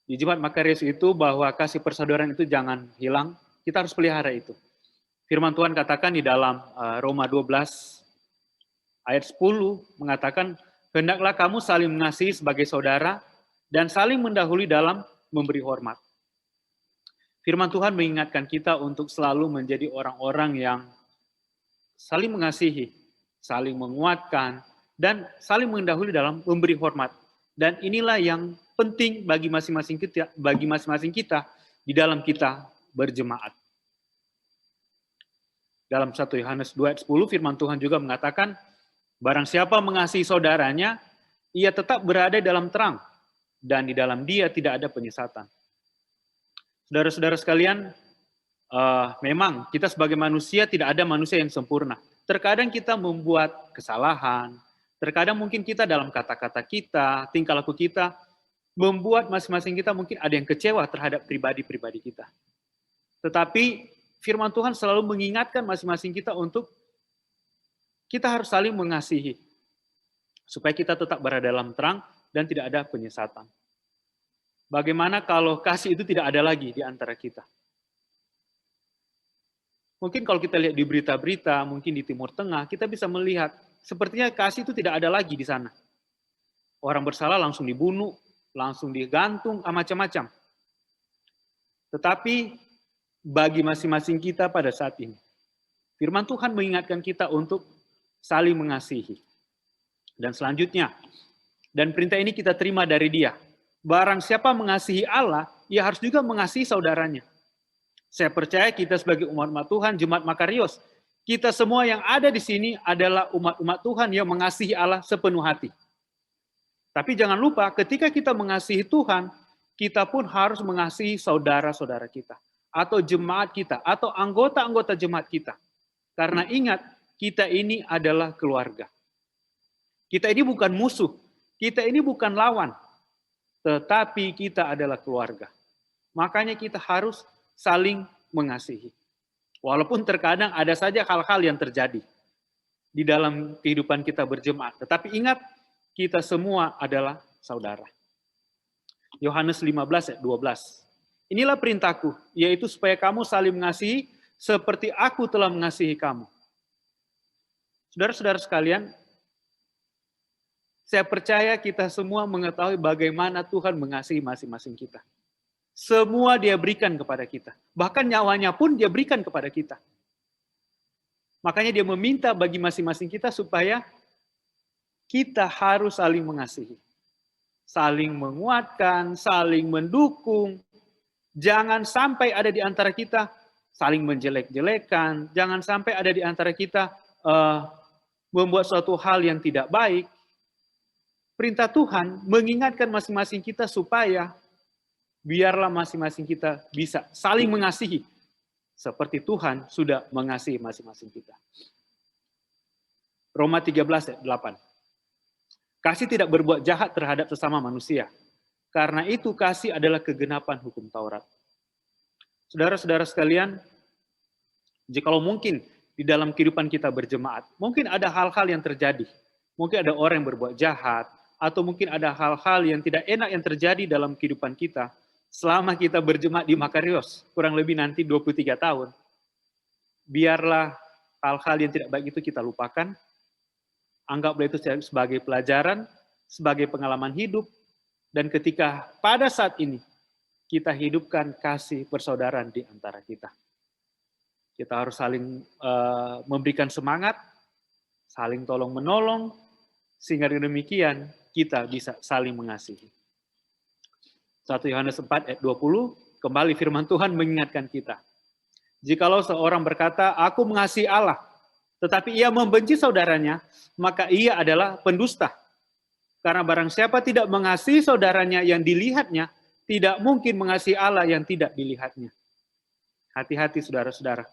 Di Jemaat Makarios itu bahwa kasih persaudaraan itu jangan hilang, kita harus pelihara itu. Firman Tuhan katakan di dalam Roma 12 ayat 10 mengatakan, hendaklah kamu saling mengasihi sebagai saudara dan saling mendahului dalam memberi hormat. Firman Tuhan mengingatkan kita untuk selalu menjadi orang-orang yang saling mengasihi, saling menguatkan, dan saling mendahului dalam memberi hormat. Dan inilah yang penting bagi masing-masing kita di dalam kita berjemaat. Dalam 1 Yohanes 2 ayat 10 firman Tuhan juga mengatakan, barang siapa mengasihi saudaranya, ia tetap berada dalam terang, dan di dalam dia tidak ada penyesatan. Saudara-saudara sekalian, memang kita sebagai manusia tidak ada manusia yang sempurna. Terkadang kita membuat kesalahan, terkadang mungkin kita dalam kata-kata kita, tingkah laku kita, membuat masing-masing kita mungkin ada yang kecewa terhadap pribadi-pribadi kita. Tetapi firman Tuhan selalu mengingatkan masing-masing kita untuk kita harus saling mengasihi, supaya kita tetap berada dalam terang dan tidak ada penyesatan. Bagaimana kalau kasih itu tidak ada lagi di antara kita? Mungkin kalau kita lihat di berita-berita, mungkin di Timur Tengah, kita bisa melihat sepertinya kasih itu tidak ada lagi di sana. Orang bersalah langsung dibunuh, langsung digantung, macam-macam. Tetapi bagi masing-masing kita pada saat ini, firman Tuhan mengingatkan kita untuk saling mengasihi. Dan selanjutnya, dan perintah ini kita terima dari Dia. Barang siapa mengasihi Allah, ia harus juga mengasihi saudaranya. Saya percaya kita sebagai umat-umat Tuhan, Jemaat Makarios, kita semua yang ada di sini adalah umat-umat Tuhan yang mengasihi Allah sepenuh hati. Tapi jangan lupa, ketika kita mengasihi Tuhan, kita pun harus mengasihi saudara-saudara kita, atau jemaat kita, atau anggota-anggota jemaat kita. Karena ingat, kita ini adalah keluarga. Kita ini bukan musuh, kita ini bukan lawan, tetapi kita adalah keluarga. Makanya kita harus saling mengasihi. Walaupun terkadang ada saja hal-hal yang terjadi di dalam kehidupan kita berjemaat. Tetapi ingat, kita semua adalah saudara. Yohanes 15 ayat 12. Inilah perintahku, yaitu supaya kamu saling mengasihi seperti aku telah mengasihi kamu. Saudara-saudara sekalian, saya percaya kita semua mengetahui bagaimana Tuhan mengasihi masing-masing kita. Semua Dia berikan kepada kita. Bahkan nyawanya pun Dia berikan kepada kita. Makanya Dia meminta bagi masing-masing kita supaya kita harus saling mengasihi. Saling menguatkan, saling mendukung. Jangan sampai ada di antara kita saling menjelek-jelekan. Jangan sampai ada di antara kita membuat suatu hal yang tidak baik. Perintah Tuhan mengingatkan masing-masing kita supaya biarlah masing-masing kita bisa saling mengasihi seperti Tuhan sudah mengasihi masing-masing kita. Roma 13 ayat 8. Kasih tidak berbuat jahat terhadap sesama manusia. Karena itu kasih adalah kegenapan hukum Taurat. Saudara-saudara sekalian, jikalau mungkin di dalam kehidupan kita berjemaat, mungkin ada hal-hal yang terjadi. Mungkin ada orang yang berbuat jahat, atau mungkin ada hal-hal yang tidak enak yang terjadi dalam kehidupan kita. Selama kita berjemaat di Makarios, kurang lebih nanti 23 tahun, biarlah hal-hal yang tidak baik itu kita lupakan, anggaplah itu sebagai pelajaran, sebagai pengalaman hidup, dan ketika pada saat ini, kita hidupkan kasih persaudaraan di antara kita. Kita harus saling memberikan semangat, saling tolong-menolong, sehingga dengan demikian kita bisa saling mengasihi. 1 Yohanes 4 ayat 20, kembali firman Tuhan mengingatkan kita. Jikalau seorang berkata, aku mengasihi Allah, tetapi ia membenci saudaranya, maka ia adalah pendusta. Karena barang siapa tidak mengasihi saudaranya yang dilihatnya, tidak mungkin mengasihi Allah yang tidak dilihatnya. Hati-hati saudara-saudara.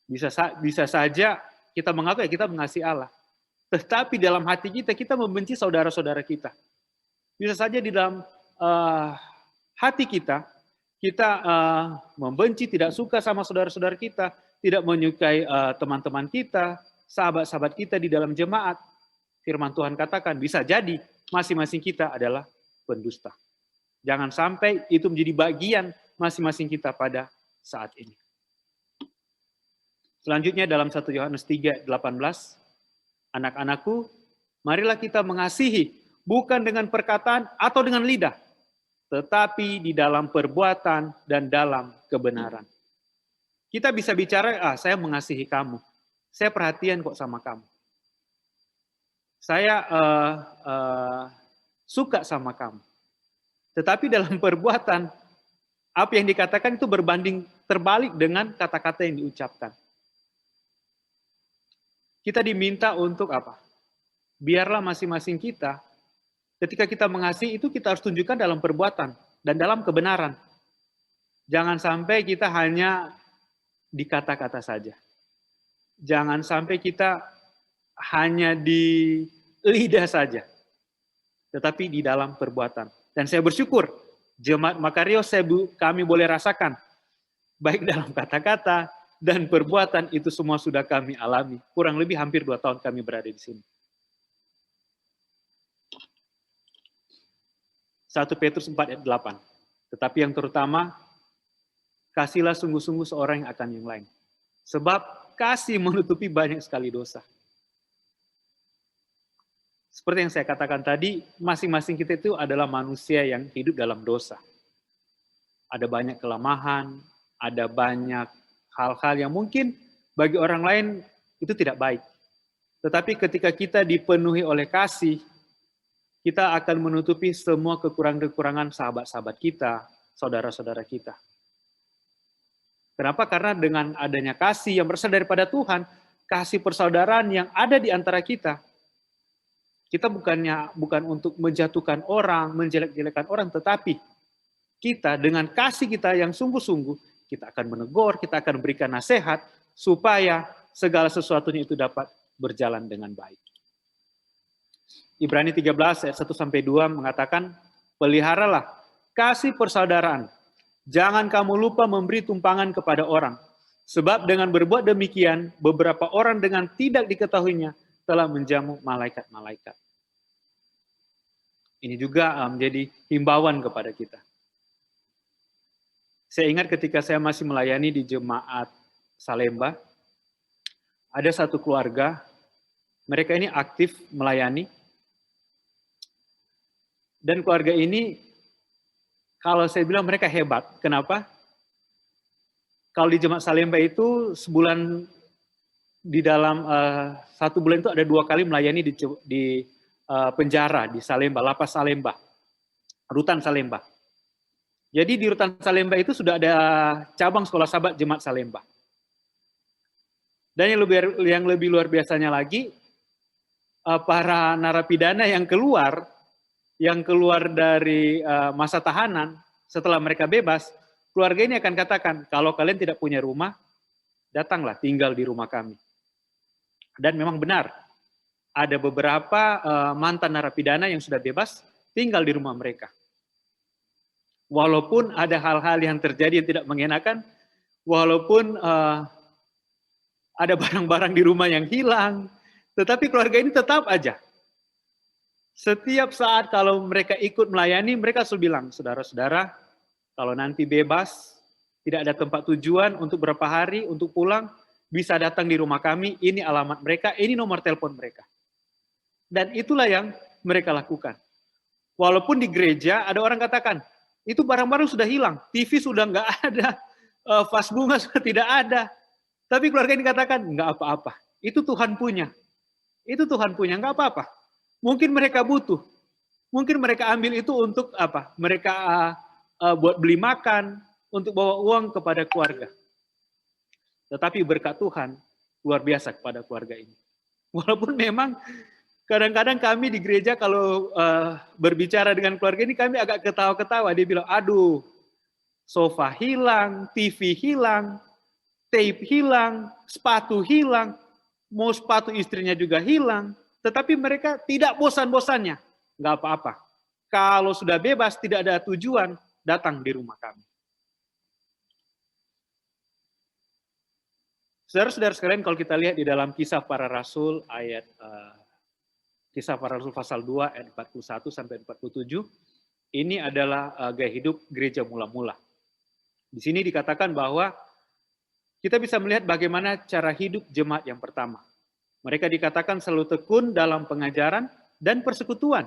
Bisa saja kita mengaku ya kita mengasihi Allah. Tetapi dalam hati kita, kita membenci saudara-saudara kita. Bisa saja di dalam hati kita membenci, tidak suka sama saudara-saudara kita, tidak menyukai teman-teman kita, sahabat-sahabat kita di dalam jemaat. Firman Tuhan katakan, bisa jadi masing-masing kita adalah pendusta. Jangan sampai itu menjadi bagian masing-masing kita pada saat ini. Selanjutnya dalam 1 Yohanes 3, 18, anak-anakku, marilah kita mengasihi, bukan dengan perkataan atau dengan lidah, tetapi di dalam perbuatan dan dalam kebenaran. Kita bisa bicara, saya mengasihi kamu, saya perhatian kok sama kamu. Saya suka sama kamu. Tetapi dalam perbuatan, apa yang dikatakan itu berbanding terbalik dengan kata-kata yang diucapkan. Kita diminta untuk apa? Biarlah masing-masing kita, ketika kita mengasihi itu kita harus tunjukkan dalam perbuatan dan dalam kebenaran. Jangan sampai kita hanya di kata-kata saja. Jangan sampai kita hanya di lidah saja, tetapi di dalam perbuatan. Dan saya bersyukur, Jemaat Makarios kami boleh rasakan, baik dalam kata-kata dan perbuatan itu semua sudah kami alami. Kurang lebih hampir 2 tahun kami berada di sini. 1 Petrus 4 ayat 8. Tetapi yang terutama, kasihlah sungguh-sungguh seorang yang akan yang lain. Sebab kasih menutupi banyak sekali dosa. Seperti yang saya katakan tadi, masing-masing kita itu adalah manusia yang hidup dalam dosa. Ada banyak kelemahan, ada banyak hal-hal yang mungkin bagi orang lain itu tidak baik. Tetapi ketika kita dipenuhi oleh kasih, kita akan menutupi semua kekurangan-kekurangan sahabat-sahabat kita, saudara-saudara kita. Kenapa? Karena dengan adanya kasih yang berasal daripada Tuhan, kasih persaudaraan yang ada di antara kita, kita bukan untuk menjatuhkan orang, menjelek-jelekan orang, tetapi kita dengan kasih kita yang sungguh-sungguh, kita akan menegur, kita akan berikan nasihat, supaya segala sesuatunya itu dapat berjalan dengan baik. Ibrani 13 ayat 1-2 mengatakan, peliharalah kasih persaudaraan. Jangan kamu lupa memberi tumpangan kepada orang. Sebab dengan berbuat demikian, beberapa orang dengan tidak diketahuinya telah menjamu malaikat-malaikat. Ini juga menjadi himbauan kepada kita. Saya ingat ketika saya masih melayani di jemaat Salemba, ada satu keluarga, mereka ini aktif melayani, dan keluarga ini, kalau saya bilang mereka hebat. Kenapa? Kalau di jemaat Salemba itu sebulan, di dalam 1 bulan itu ada 2 kali melayani di penjara di Salemba, lapas Salemba, rutan Salemba. Jadi di rutan Salemba itu sudah ada cabang sekolah sahabat jemaat Salemba. Dan yang lebih luar biasanya lagi, para narapidana yang keluar dari masa tahanan, setelah mereka bebas, keluarga ini akan katakan, kalau kalian tidak punya rumah, datanglah tinggal di rumah kami. Dan memang benar, ada beberapa mantan narapidana yang sudah bebas, tinggal di rumah mereka. Walaupun ada hal-hal yang terjadi yang tidak mengenakan, walaupun ada barang-barang di rumah yang hilang, tetapi keluarga ini tetap aja. Setiap saat kalau mereka ikut melayani, mereka selalu bilang, saudara-saudara, kalau nanti bebas, tidak ada tempat tujuan untuk berapa hari, untuk pulang, bisa datang di rumah kami, ini alamat mereka, ini nomor telepon mereka. Dan itulah yang mereka lakukan. Walaupun di gereja ada orang katakan, itu barang-barang sudah hilang, TV sudah nggak ada, vas bunga sudah tidak ada. Tapi keluarga ini katakan, nggak apa-apa, itu Tuhan punya. Itu Tuhan punya, nggak apa-apa. Mungkin mereka butuh, mungkin mereka ambil itu untuk apa? Mereka buat beli makan, untuk bawa uang kepada keluarga. Tetapi berkat Tuhan, luar biasa kepada keluarga ini. Walaupun memang kadang-kadang kami di gereja kalau berbicara dengan keluarga ini, kami agak ketawa-ketawa. Dia bilang, aduh, sofa hilang, TV hilang, tape hilang, sepatu hilang, mau sepatu istrinya juga hilang. Tetapi mereka tidak bosan-bosannya. Nggak apa-apa. Kalau sudah bebas, tidak ada tujuan, datang di rumah kami. Saudara-saudara sekalian, kalau kita lihat di dalam Kisah Para Rasul ayat Kisah Para Rasul pasal 2 ayat 41 sampai 47, ini adalah gaya hidup gereja mula-mula. Di sini dikatakan bahwa kita bisa melihat bagaimana cara hidup jemaat yang pertama. Mereka dikatakan selalu tekun dalam pengajaran dan persekutuan.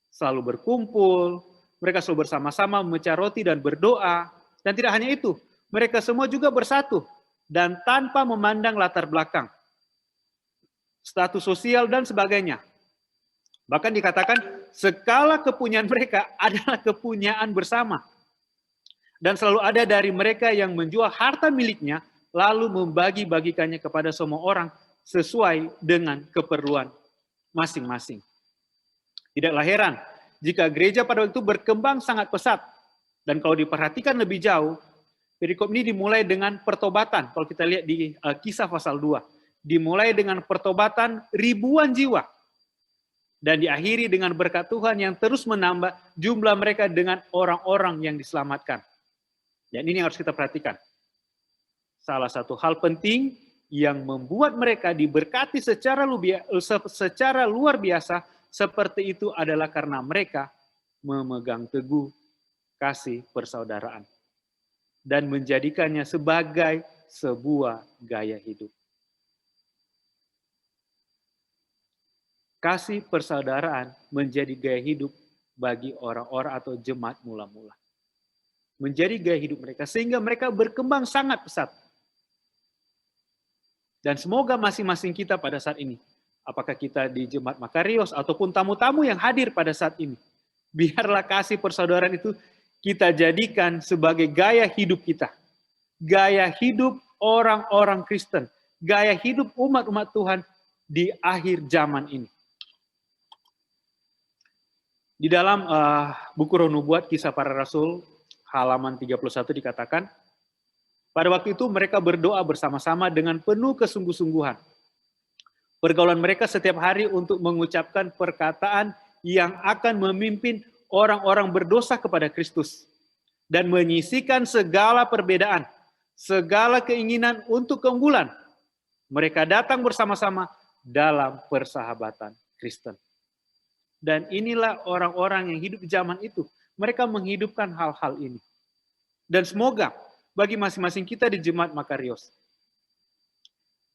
Selalu berkumpul, mereka selalu bersama-sama memecah roti dan berdoa. Dan tidak hanya itu, mereka semua juga bersatu dan tanpa memandang latar belakang, status sosial dan sebagainya. Bahkan dikatakan segala kepunyaan mereka adalah kepunyaan bersama. Dan selalu ada dari mereka yang menjual harta miliknya lalu membagi-bagikannya kepada semua orang sesuai dengan keperluan masing-masing. Tidaklah heran jika gereja pada waktu itu berkembang sangat pesat. Dan kalau diperhatikan lebih jauh, perikop ini dimulai dengan pertobatan. Kalau kita lihat di Kisah pasal 2, dimulai dengan pertobatan ribuan jiwa. Dan diakhiri dengan berkat Tuhan yang terus menambah jumlah mereka dengan orang-orang yang diselamatkan. Dan ini yang harus kita perhatikan. Salah satu hal penting yang membuat mereka diberkati secara luar biasa seperti itu adalah karena mereka memegang teguh kasih persaudaraan dan menjadikannya sebagai sebuah gaya hidup. Kasih persaudaraan menjadi gaya hidup bagi orang-orang atau jemaat mula-mula. Menjadi gaya hidup mereka sehingga mereka berkembang sangat pesat. Dan semoga masing-masing kita pada saat ini, apakah kita di Jemaat Makarios ataupun tamu-tamu yang hadir pada saat ini, biarlah kasih persaudaraan itu kita jadikan sebagai gaya hidup kita. Gaya hidup orang-orang Kristen. Gaya hidup umat-umat Tuhan di akhir zaman ini. Di dalam buku Roh Nubuat, Kisah Para Rasul, halaman 31 dikatakan, pada waktu itu mereka berdoa bersama-sama dengan penuh kesungguh-sungguhan. Pergaulan mereka setiap hari untuk mengucapkan perkataan yang akan memimpin orang-orang berdosa kepada Kristus dan menyisihkan segala perbedaan, segala keinginan untuk keunggulan. Mereka datang bersama-sama dalam persahabatan Kristen. Dan inilah orang-orang yang hidup di zaman itu. Mereka menghidupkan hal-hal ini. Dan semoga bagi masing-masing kita di Jemaat Makarios,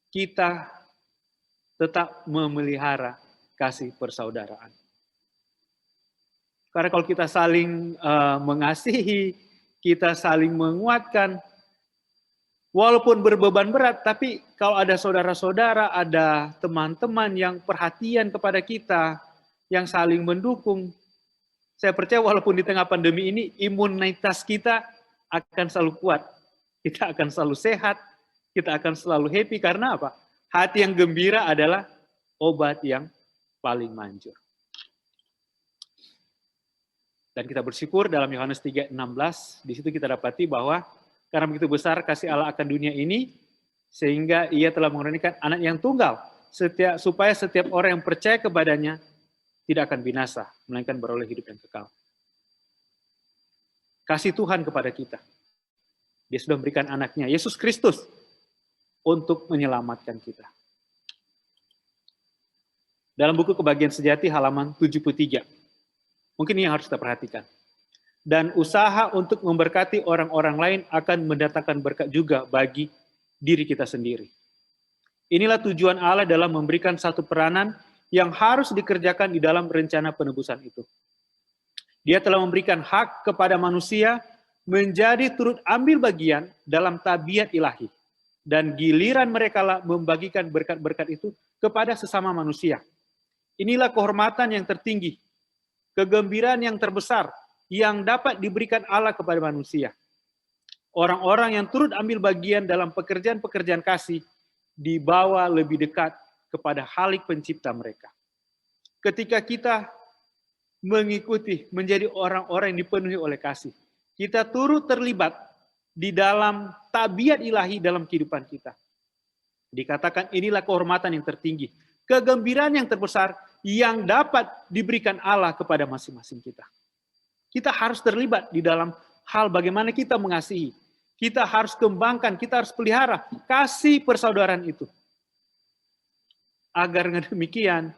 kita tetap memelihara kasih persaudaraan. Karena kalau kita saling mengasihi, kita saling menguatkan, walaupun berbeban berat, tapi kalau ada saudara-saudara, ada teman-teman yang perhatian kepada kita, yang saling mendukung, saya percaya walaupun di tengah pandemi ini, imunitas kita akan selalu kuat. Kita akan selalu sehat, kita akan selalu happy. Karena apa? Hati yang gembira adalah obat yang paling manjur. Dan kita bersyukur dalam Yohanes 3:16, di situ kita dapati bahwa karena begitu besar kasih Allah akan dunia ini, sehingga ia telah menurunkan anak yang tunggal, supaya setiap orang yang percaya kepadanya tidak akan binasa, melainkan beroleh hidup yang kekal. Kasih Tuhan kepada kita. Dia sudah memberikan anaknya, Yesus Kristus, untuk menyelamatkan kita. Dalam buku Kebahagiaan Sejati halaman 73, mungkin ini yang harus kita perhatikan. Dan usaha untuk memberkati orang-orang lain akan mendatangkan berkat juga bagi diri kita sendiri. Inilah tujuan Allah dalam memberikan satu peranan yang harus dikerjakan di dalam rencana penebusan itu. Dia telah memberikan hak kepada manusia menjadi turut ambil bagian dalam tabiat ilahi. Dan giliran mereka lah membagikan berkat-berkat itu kepada sesama manusia. Inilah kehormatan yang tertinggi, kegembiraan yang terbesar yang dapat diberikan Allah kepada manusia. Orang-orang yang turut ambil bagian dalam pekerjaan-pekerjaan kasih dibawa lebih dekat kepada Khalik pencipta mereka. Ketika kita mengikuti, menjadi orang-orang yang dipenuhi oleh kasih, kita turut terlibat di dalam tabiat ilahi dalam kehidupan kita. Dikatakan inilah kehormatan yang tertinggi, kegembiraan yang terbesar yang dapat diberikan Allah kepada masing-masing kita. Kita harus terlibat di dalam hal bagaimana kita mengasihi. Kita harus kembangkan, kita harus pelihara kasih persaudaraan itu. Agar demikian,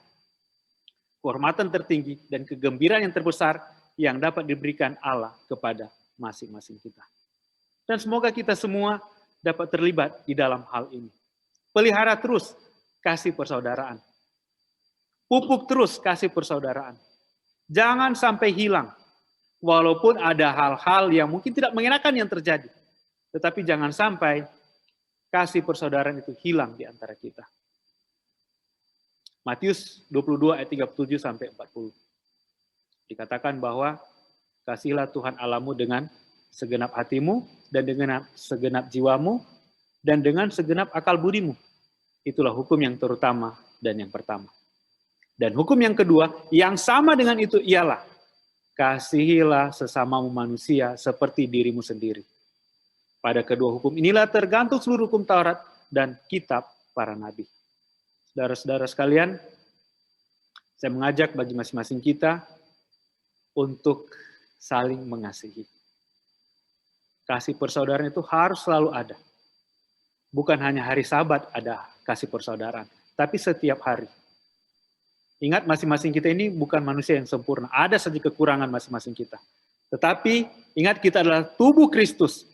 kehormatan tertinggi dan kegembiraan yang terbesar yang dapat diberikan Allah kepada masing-masing kita. Dan semoga kita semua dapat terlibat di dalam hal ini. Pelihara terus kasih persaudaraan. Pupuk terus kasih persaudaraan. Jangan sampai hilang. Walaupun ada hal-hal yang mungkin tidak mengenakan yang terjadi. Tetapi jangan sampai kasih persaudaraan itu hilang di antara kita. Matius 22 ayat 37 sampai 40. Dikatakan bahwa kasihilah Tuhan Allahmu dengan segenap hatimu dan dengan segenap jiwamu dan dengan segenap akal budimu. Itulah hukum yang terutama dan yang pertama. Dan hukum yang kedua yang sama dengan itu ialah kasihilah sesamamu manusia seperti dirimu sendiri. Pada kedua hukum inilah tergantung seluruh hukum Taurat dan kitab para nabi. Saudara-saudara sekalian, saya mengajak bagi masing-masing kita untuk saling mengasihi. Kasih persaudaraan itu harus selalu ada. Bukan hanya hari Sabat ada kasih persaudaraan, tapi setiap hari. Ingat, masing-masing kita ini bukan manusia yang sempurna. Ada saja kekurangan masing-masing kita. Tetapi ingat, kita adalah tubuh Kristus.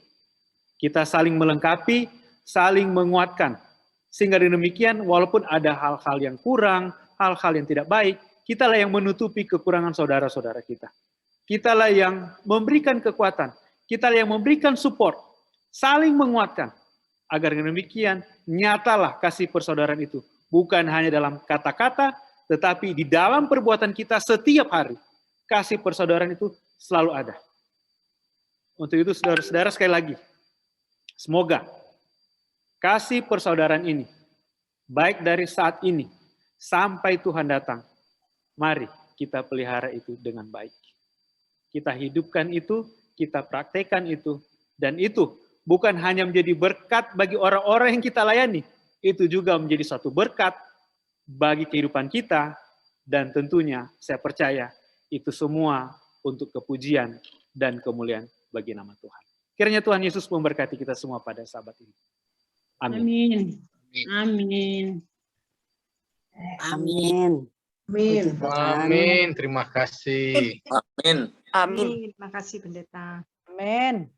Kita saling melengkapi, saling menguatkan. Sehingga demikian, walaupun ada hal-hal yang kurang, hal-hal yang tidak baik, kitalah yang menutupi kekurangan saudara-saudara kita. Kitalah yang memberikan kekuatan. Kitalah yang memberikan support. Saling menguatkan. Agar demikian, nyatalah kasih persaudaraan itu. Bukan hanya dalam kata-kata, tetapi di dalam perbuatan kita setiap hari. Kasih persaudaraan itu selalu ada. Untuk itu, saudara-saudara, sekali lagi, semoga kasih persaudaraan ini, baik dari saat ini sampai Tuhan datang, mari kita pelihara itu dengan baik. Kita hidupkan itu, kita praktekkan itu, dan itu bukan hanya menjadi berkat bagi orang-orang yang kita layani, itu juga menjadi satu berkat bagi kehidupan kita, dan tentunya saya percaya itu semua untuk kepujian dan kemuliaan bagi nama Tuhan. Kiranya Tuhan Yesus memberkati kita semua pada sabat ini. Amin. Amin. Amin. Amin. Amin. Puji Tuhan. Amin. Terima kasih. Amin. Amin. Terima kasih Pendeta. Amin.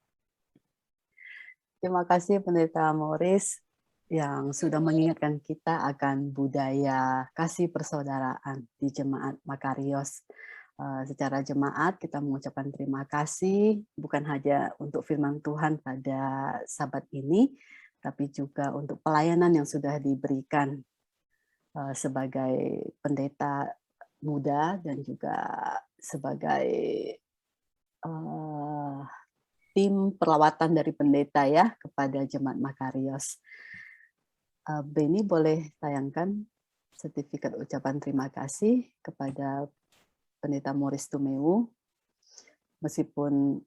Terima kasih Pendeta Morris yang sudah mengingatkan kita akan budaya kasih persaudaraan di Jemaat Makarios. Secara jemaat kita mengucapkan terima kasih bukan hanya untuk firman Tuhan pada sabat ini, tapi juga untuk pelayanan yang sudah diberikan sebagai pendeta muda dan juga sebagai tim perlawatan dari pendeta ya kepada Jemaat Makarios. Beni boleh tayangkan sertifikat ucapan terima kasih kepada Pendeta Morris Tumewu. Meskipun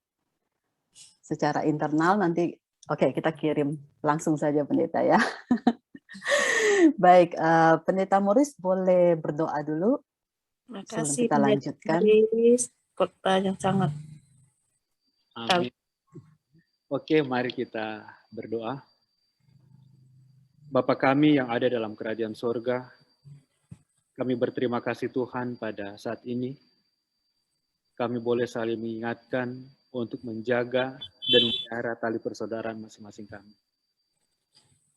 secara internal nanti, oke, kita kirim langsung saja Pendeta ya. Baik, Pendeta Morris boleh berdoa dulu. Terima Sebelum kasih kita lanjutkan. Khotbah yang sangat Amin. Oke, mari kita berdoa. Bapa kami yang ada dalam kerajaan sorga, kami berterima kasih Tuhan pada saat ini. Kami boleh saling mengingatkan untuk menjaga dan memelihara tali persaudaraan masing-masing kami.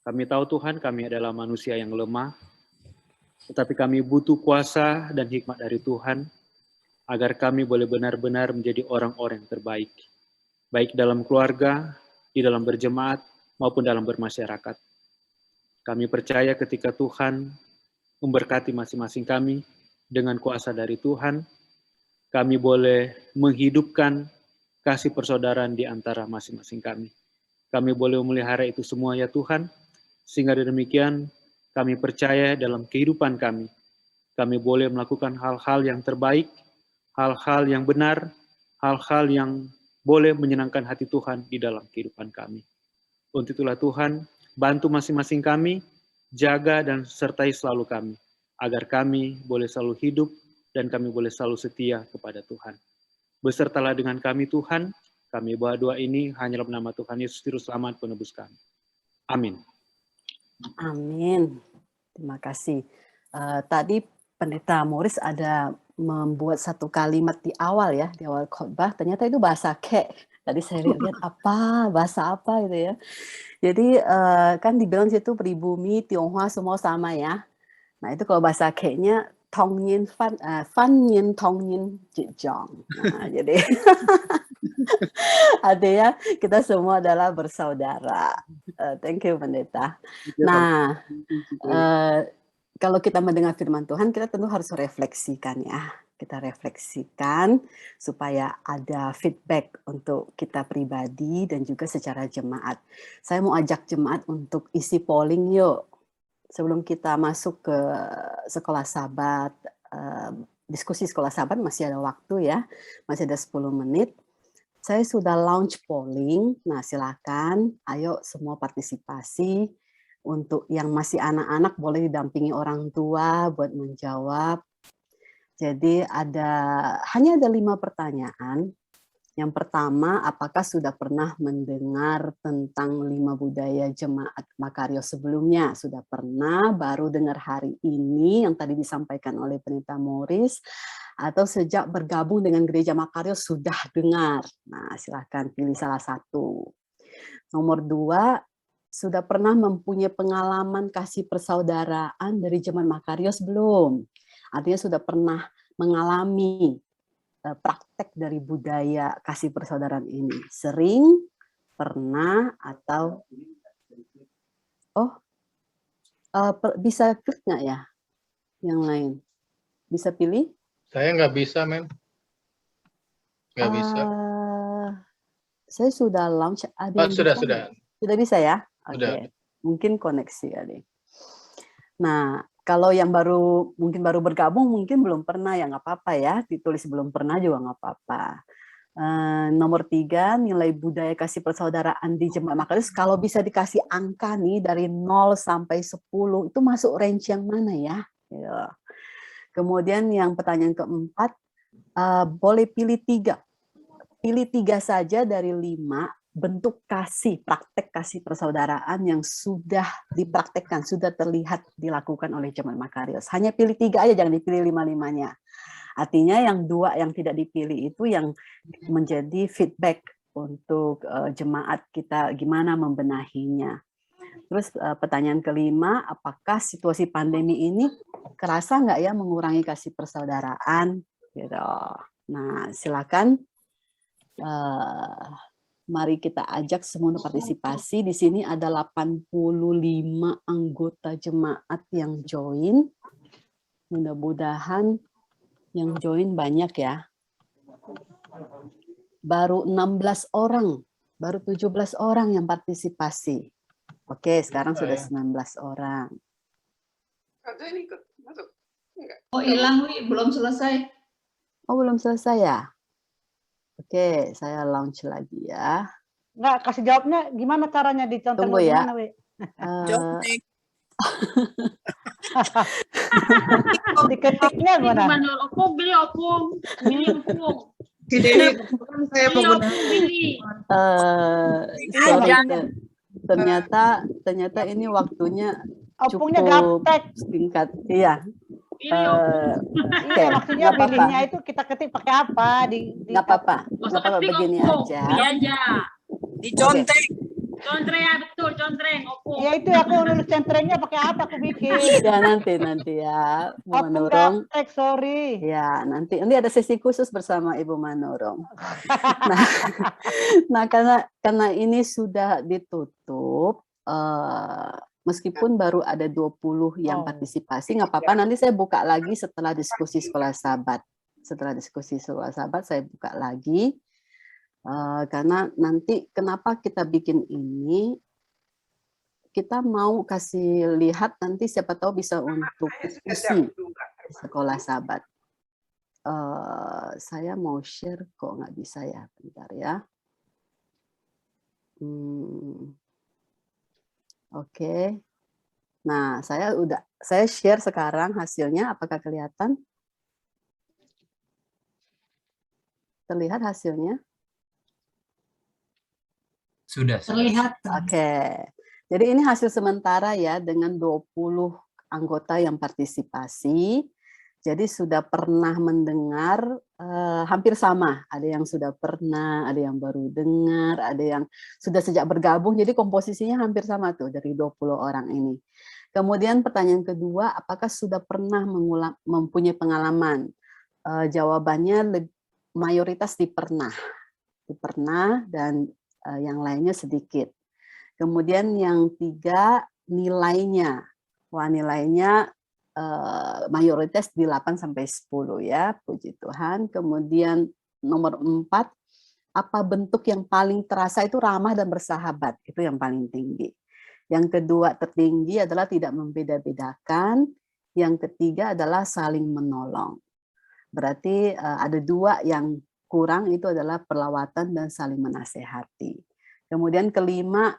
Kami tahu Tuhan, kami adalah manusia yang lemah, tetapi kami butuh kuasa dan hikmat dari Tuhan, agar kami boleh benar-benar menjadi orang-orang yang terbaik, baik dalam keluarga, di dalam berjemaat, maupun dalam bermasyarakat. Kami percaya ketika Tuhan memberkati masing-masing kami dengan kuasa dari Tuhan, kami boleh menghidupkan kasih persaudaraan di antara masing-masing kami. Kami boleh memelihara itu semua ya Tuhan, sehingga demikian kami percaya dalam kehidupan kami. Kami boleh melakukan hal-hal yang terbaik, hal-hal yang benar, hal-hal yang boleh menyenangkan hati Tuhan di dalam kehidupan kami. Untuk itulah Tuhan, bantu masing-masing kami, jaga dan sertai selalu kami, agar kami boleh selalu hidup dan kami boleh selalu setia kepada Tuhan. Besertalah dengan kami Tuhan, kami bawa doa ini hanyalah nama Tuhan Yesus Juru Selamat penebus kami. Amin. Amin. Terima kasih. Tadi Pendeta Morris ada membuat satu kalimat di awal ya, di awal khotbah, ternyata itu bahasa Kek. Tadi saya lihat apa, bahasa apa gitu ya. Jadi kan dibilang situ pribumi, Tionghoa semua sama ya. Nah itu kalau bahasa Keknya Tongyin Fan Yin Tongyin Jijong. Nah jadi artinya kita semua adalah bersaudara. Thank you Pendeta. Nah kalau kita mendengar firman Tuhan kita tentu harus refleksikan ya. Kita refleksikan supaya ada feedback untuk kita pribadi dan juga secara jemaat. Saya mau ajak jemaat untuk isi polling yuk. Sebelum kita masuk ke sekolah sahabat, diskusi sekolah sahabat masih ada waktu ya, masih ada 10 menit. Saya sudah launch polling, nah silakan, ayo semua partisipasi. Untuk yang masih anak-anak boleh didampingi orang tua buat menjawab. Jadi hanya ada 5 pertanyaan Yang pertama, apakah sudah pernah mendengar tentang 5 budaya jemaat Makarios sebelumnya? Sudah pernah, baru dengar hari ini yang tadi disampaikan oleh Pendeta Morris, atau sejak bergabung dengan gereja Makarios sudah dengar? Nah, silahkan pilih salah satu. Nomor 2, sudah pernah mempunyai pengalaman kasih persaudaraan dari jemaat Makarios belum? Artinya sudah pernah mengalami praktek dari budaya kasih persaudaraan ini. Sering, pernah, atau bisa klik nggak ya? Yang lain bisa pilih? Saya nggak bisa, men. Nggak bisa. Saya sudah launch. Ada yang Sudah, bisa sudah. nggak? Sudah bisa ya? Oke. Sudah. Mungkin koneksi kali. Nah, kalau yang mungkin baru bergabung, mungkin belum pernah, ya nggak apa-apa ya. Ditulis belum pernah juga nggak apa-apa. Nomor 3, nilai budaya kasih persaudaraan di jemaat Makarios. Kalau bisa dikasih angka nih dari 0 sampai 10, itu masuk range yang mana ya? Kemudian yang pertanyaan keempat, boleh pilih 3. Pilih 3 saja dari 5 bentuk praktek kasih persaudaraan yang sudah dipraktekkan, sudah terlihat dilakukan oleh jemaat Makarios. Hanya pilih 3 aja, jangan dipilih 5-5-nya. Artinya yang 2 yang tidak dipilih itu yang menjadi feedback untuk jemaat kita gimana membenahinya. Terus pertanyaan kelima, apakah situasi pandemi ini kerasa nggak ya mengurangi kasih persaudaraan? Gitu. Nah, silakan. Mari kita ajak semua untuk partisipasi. Di sini ada 85 anggota jemaat yang join. Mudah-mudahan yang join banyak ya. Baru 16 orang, baru 17 orang yang partisipasi. Oke, sekarang sudah 19 orang. Oh, hilang, Wi. Belum selesai. Oh, belum selesai ya? Oke, saya launch lagi ya. Enggak, kasih jawabnya gimana caranya dicontoh Tunggu ya. gimana, Wi? Diketiknya gimana? Gimana? Opung, beli opung. Beli opung. Saya Beli opung, bili. Sorry, ternyata ini waktunya Opungnya cukup gaptek. singkat. Iya. Bili opung. Iya, maksudnya nggak apa-apa. pilihnya itu kita ketik pakai apa? Nggak apa-apa. Usah Nggak apa-apa, ketik begini opung. aja. Beli aja. Dicontek. Contreng, ya betul. Contreng, opung. Ya itu aku nulis centrengnya pakai apa aku bikin? Ya nanti ya, Bu Opung Manurung. gaptek, sorry. Ya, nanti ada sesi khusus bersama Ibu Manurung. Nah, karena ini sudah ditutup, meskipun baru ada 20 yang partisipasi, nggak apa-apa, nanti saya buka lagi setelah diskusi sekolah sahabat. Setelah diskusi sekolah sahabat, saya buka lagi. Karena nanti kenapa kita bikin ini, kita mau kasih lihat nanti siapa tahu bisa untuk diskusi sekolah sahabat. Saya mau share kok nggak bisa ya, bentar ya. Oke. Nah, saya share sekarang hasilnya, apakah kelihatan? Terlihat hasilnya? Sudah. Terlihat. Oke. Jadi ini hasil sementara ya dengan 20 anggota yang partisipasi. Jadi sudah pernah mendengar hampir sama. Ada yang sudah pernah, ada yang baru dengar, ada yang sudah sejak bergabung. Jadi komposisinya hampir sama tuh dari 20 orang ini. Kemudian pertanyaan kedua, apakah sudah pernah mempunyai pengalaman? Jawabannya mayoritas di pernah dan yang lainnya sedikit. Kemudian yang 3, nilainya. Wah, nilainya mayoritas di 8-10 ya, puji Tuhan. Kemudian nomor 4, apa bentuk yang paling terasa itu ramah dan bersahabat, itu yang paling tinggi. Yang kedua tertinggi adalah tidak membeda-bedakan. Yang ketiga adalah saling menolong. Berarti ada 2 yang kurang, itu adalah perlawatan dan saling menasehati. Kemudian kelima,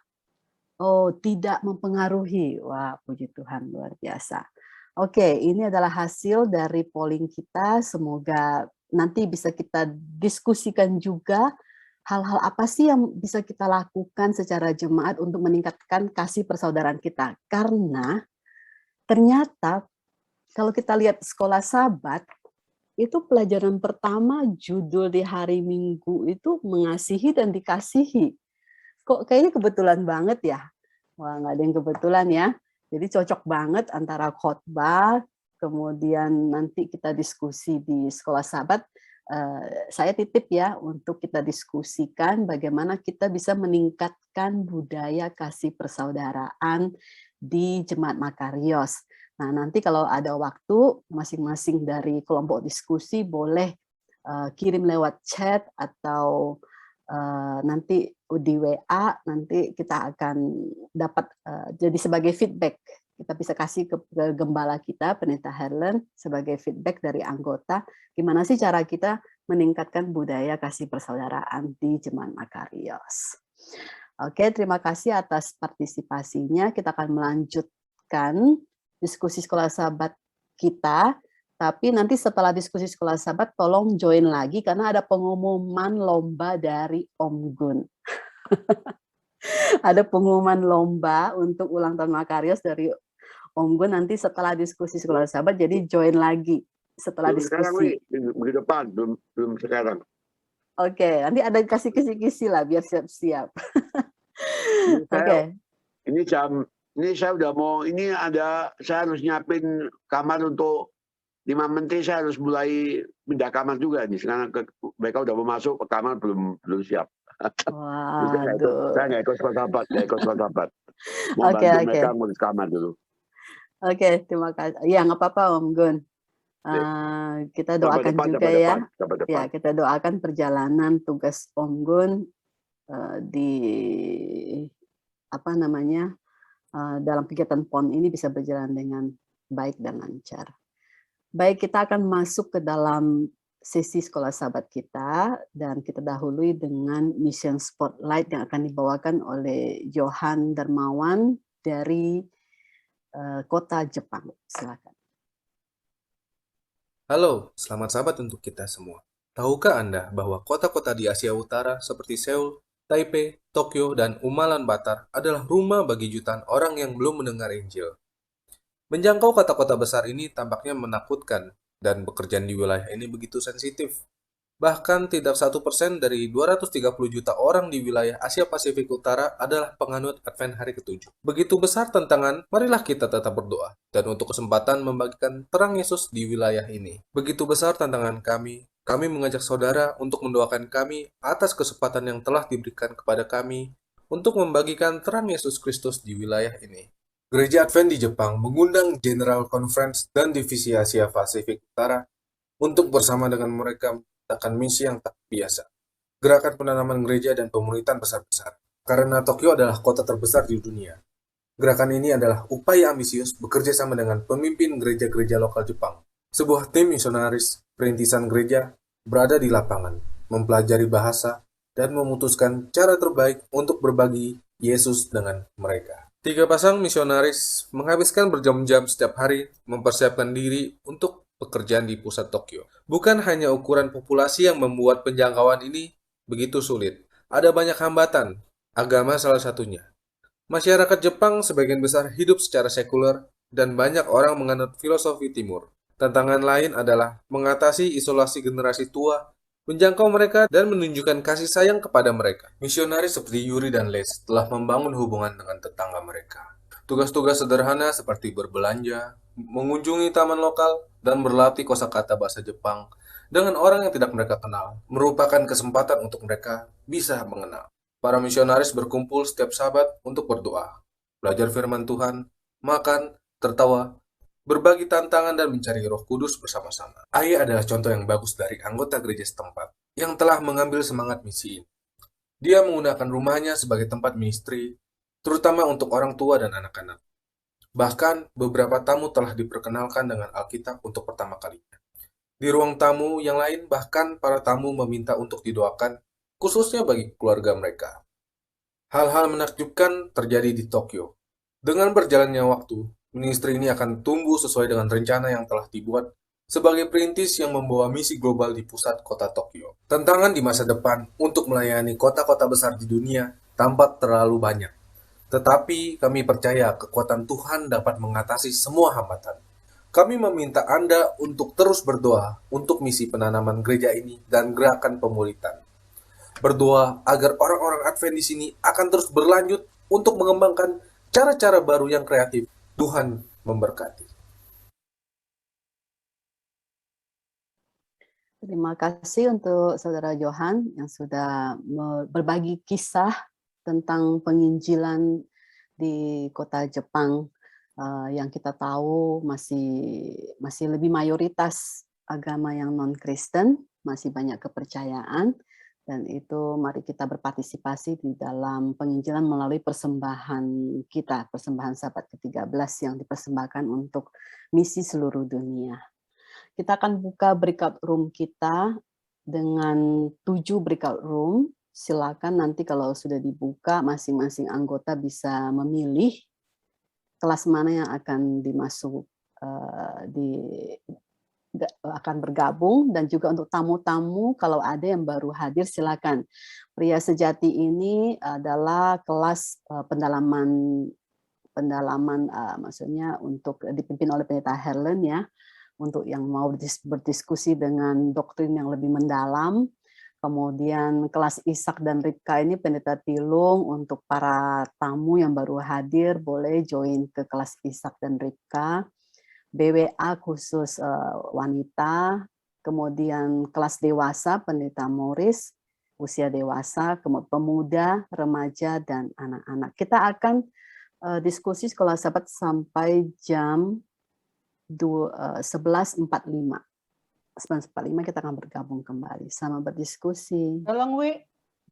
tidak mempengaruhi. Wah, puji Tuhan, luar biasa. Oke, ini adalah hasil dari polling kita. Semoga nanti bisa kita diskusikan juga hal-hal apa sih yang bisa kita lakukan secara jemaat untuk meningkatkan kasih persaudaraan kita? Karena ternyata kalau kita lihat sekolah Sabat, itu pelajaran pertama judul di hari Minggu itu mengasihi dan dikasihi. Kok kayaknya kebetulan banget ya? Wah, nggak ada yang kebetulan ya. Jadi cocok banget antara khotbah, kemudian nanti kita diskusi di sekolah Sabat. Saya titip ya untuk kita diskusikan bagaimana kita bisa meningkatkan budaya kasih persaudaraan di Jemaat Makarios. Nah, nanti kalau ada waktu, masing-masing dari kelompok diskusi boleh kirim lewat chat atau nanti di WA, nanti kita akan dapat jadi sebagai feedback. Kita bisa kasih ke gembala kita, Pendeta Herlen, sebagai feedback dari anggota, gimana sih cara kita meningkatkan budaya kasih persaudaraan di Jemaat Makarios. Oke, terima kasih atas partisipasinya. Kita akan melanjutkan diskusi sekolah Sabat kita, tapi nanti setelah diskusi sekolah Sabat tolong join lagi karena ada pengumuman lomba dari Om Gun. Ada pengumuman lomba untuk ulang tahun Makarios dari Om Gun nanti setelah diskusi sekolah Sabat, jadi join lagi setelah Belum sekarang, diskusi. minggu depan, belum sekarang. Oke, nanti ada kasih kisi-kisi lah biar siap-siap. Oke. Ini saya udah mau, saya harus nyiapin kamar untuk 5 menteri, saya harus mulai pindah kamar juga nih. Sekarang mereka udah mau masuk ke kamar, belum siap. Waduh. Saya nggak ikut sekolah Sabat. Mau Oke, bantu oke. mereka ngurus kamar dulu. Oke, terima kasih. Ya, nggak apa-apa Om Gun. Kita doakan juga ya. Ya, kita doakan perjalanan tugas Om Gun di dalam kegiatan PON ini bisa berjalan dengan baik dan lancar. Baik, kita akan masuk ke dalam sesi sekolah Sabat kita dan kita dahului dengan Mission Spotlight yang akan dibawakan oleh Johan Darmawan dari kota Jepang. Silakan. Halo, selamat Sabat untuk kita semua. Tahukah Anda bahwa kota-kota di Asia Utara seperti Seoul, Taipei, Tokyo, dan Ulaanbaatar adalah rumah bagi jutaan orang yang belum mendengar Injil? Menjangkau kota-kota besar ini tampaknya menakutkan, dan pekerjaan di wilayah ini begitu sensitif. Bahkan tidak 1% dari 230 juta orang di wilayah Asia Pasifik Utara adalah penganut Advent hari ke-7. Begitu besar tantangan, marilah kita tetap berdoa, dan untuk kesempatan membagikan terang Yesus di wilayah ini. Begitu besar tantangan kami mengajak saudara untuk mendoakan kami atas kesempatan yang telah diberikan kepada kami untuk membagikan terang Yesus Kristus di wilayah ini. Gereja Advent di Jepang mengundang General Conference dan Divisi Asia Pasifik Utara untuk bersama dengan mereka menciptakan misi yang tak biasa. Gerakan penanaman gereja dan pemuritan besar-besar. Karena Tokyo adalah kota terbesar di dunia. Gerakan ini adalah upaya ambisius bekerja sama dengan pemimpin gereja-gereja lokal Jepang. Sebuah tim misionaris perintisan gereja berada di lapangan, mempelajari bahasa, dan memutuskan cara terbaik untuk berbagi Yesus dengan mereka. 3 pasang misionaris menghabiskan berjam-jam setiap hari mempersiapkan diri untuk pekerjaan di pusat Tokyo. Bukan hanya ukuran populasi yang membuat penjangkauan ini begitu sulit. Ada banyak hambatan, agama salah satunya. Masyarakat Jepang sebagian besar hidup secara sekuler dan banyak orang menganut filosofi timur. Tantangan lain adalah mengatasi isolasi generasi tua, menjangkau mereka dan menunjukkan kasih sayang kepada mereka. Misionaris seperti Yuri dan Les telah membangun hubungan dengan tetangga mereka. Tugas-tugas sederhana seperti berbelanja, mengunjungi taman lokal, dan berlatih kosakata bahasa Jepang dengan orang yang tidak mereka kenal, merupakan kesempatan untuk mereka bisa mengenal. Para misionaris berkumpul setiap Sabat untuk berdoa, belajar firman Tuhan, makan, tertawa, berbagi tantangan dan mencari Roh Kudus bersama-sama. Ayah adalah contoh yang bagus dari anggota gereja setempat yang telah mengambil semangat misi ini. Dia menggunakan rumahnya sebagai tempat ministry, terutama untuk orang tua dan anak-anak. Bahkan beberapa tamu telah diperkenalkan dengan Alkitab untuk pertama kalinya. Di ruang tamu yang lain bahkan para tamu meminta untuk didoakan, khususnya bagi keluarga mereka. Hal-hal menakjubkan terjadi di Tokyo. Dengan berjalannya waktu, ministry ini akan tumbuh sesuai dengan rencana yang telah dibuat sebagai perintis yang membawa misi global di pusat kota Tokyo. Tantangan di masa depan untuk melayani kota-kota besar di dunia tampak terlalu banyak. Tetapi kami percaya kekuatan Tuhan dapat mengatasi semua hambatan. Kami meminta Anda untuk terus berdoa untuk misi penanaman gereja ini dan gerakan pemulitan. Berdoa agar orang-orang Advent di sini akan terus berlanjut untuk mengembangkan cara-cara baru yang kreatif. Tuhan memberkati. Terima kasih untuk Saudara Johan yang sudah berbagi kisah tentang penginjilan di kota Jepang yang kita tahu masih lebih mayoritas agama yang non-Kristen, masih banyak kepercayaan, dan itu mari kita berpartisipasi di dalam penginjilan melalui persembahan kita, persembahan Sabat ke-13 yang dipersembahkan untuk misi seluruh dunia. Kita akan buka breakout room kita dengan 7 breakout room. Silakan nanti kalau sudah dibuka, masing-masing anggota bisa memilih kelas mana yang akan akan bergabung, dan juga untuk tamu-tamu kalau ada yang baru hadir silakan. Pria Sejati ini adalah kelas pendalaman maksudnya untuk dipimpin oleh Pendeta Helen ya, untuk yang mau berdiskusi dengan doktrin yang lebih mendalam. Kemudian kelas Ishak dan Ribka ini Pendeta Tilung, untuk para tamu yang baru hadir boleh join ke kelas Ishak dan Ribka. BWA khusus wanita, kemudian kelas dewasa Pendeta Morris, usia dewasa, kemudian pemuda, remaja, dan anak-anak. Kita akan diskusi Sekolah Sabat sampai jam 11.45. 11.45 kita akan bergabung kembali sama berdiskusi. Tolong Wi,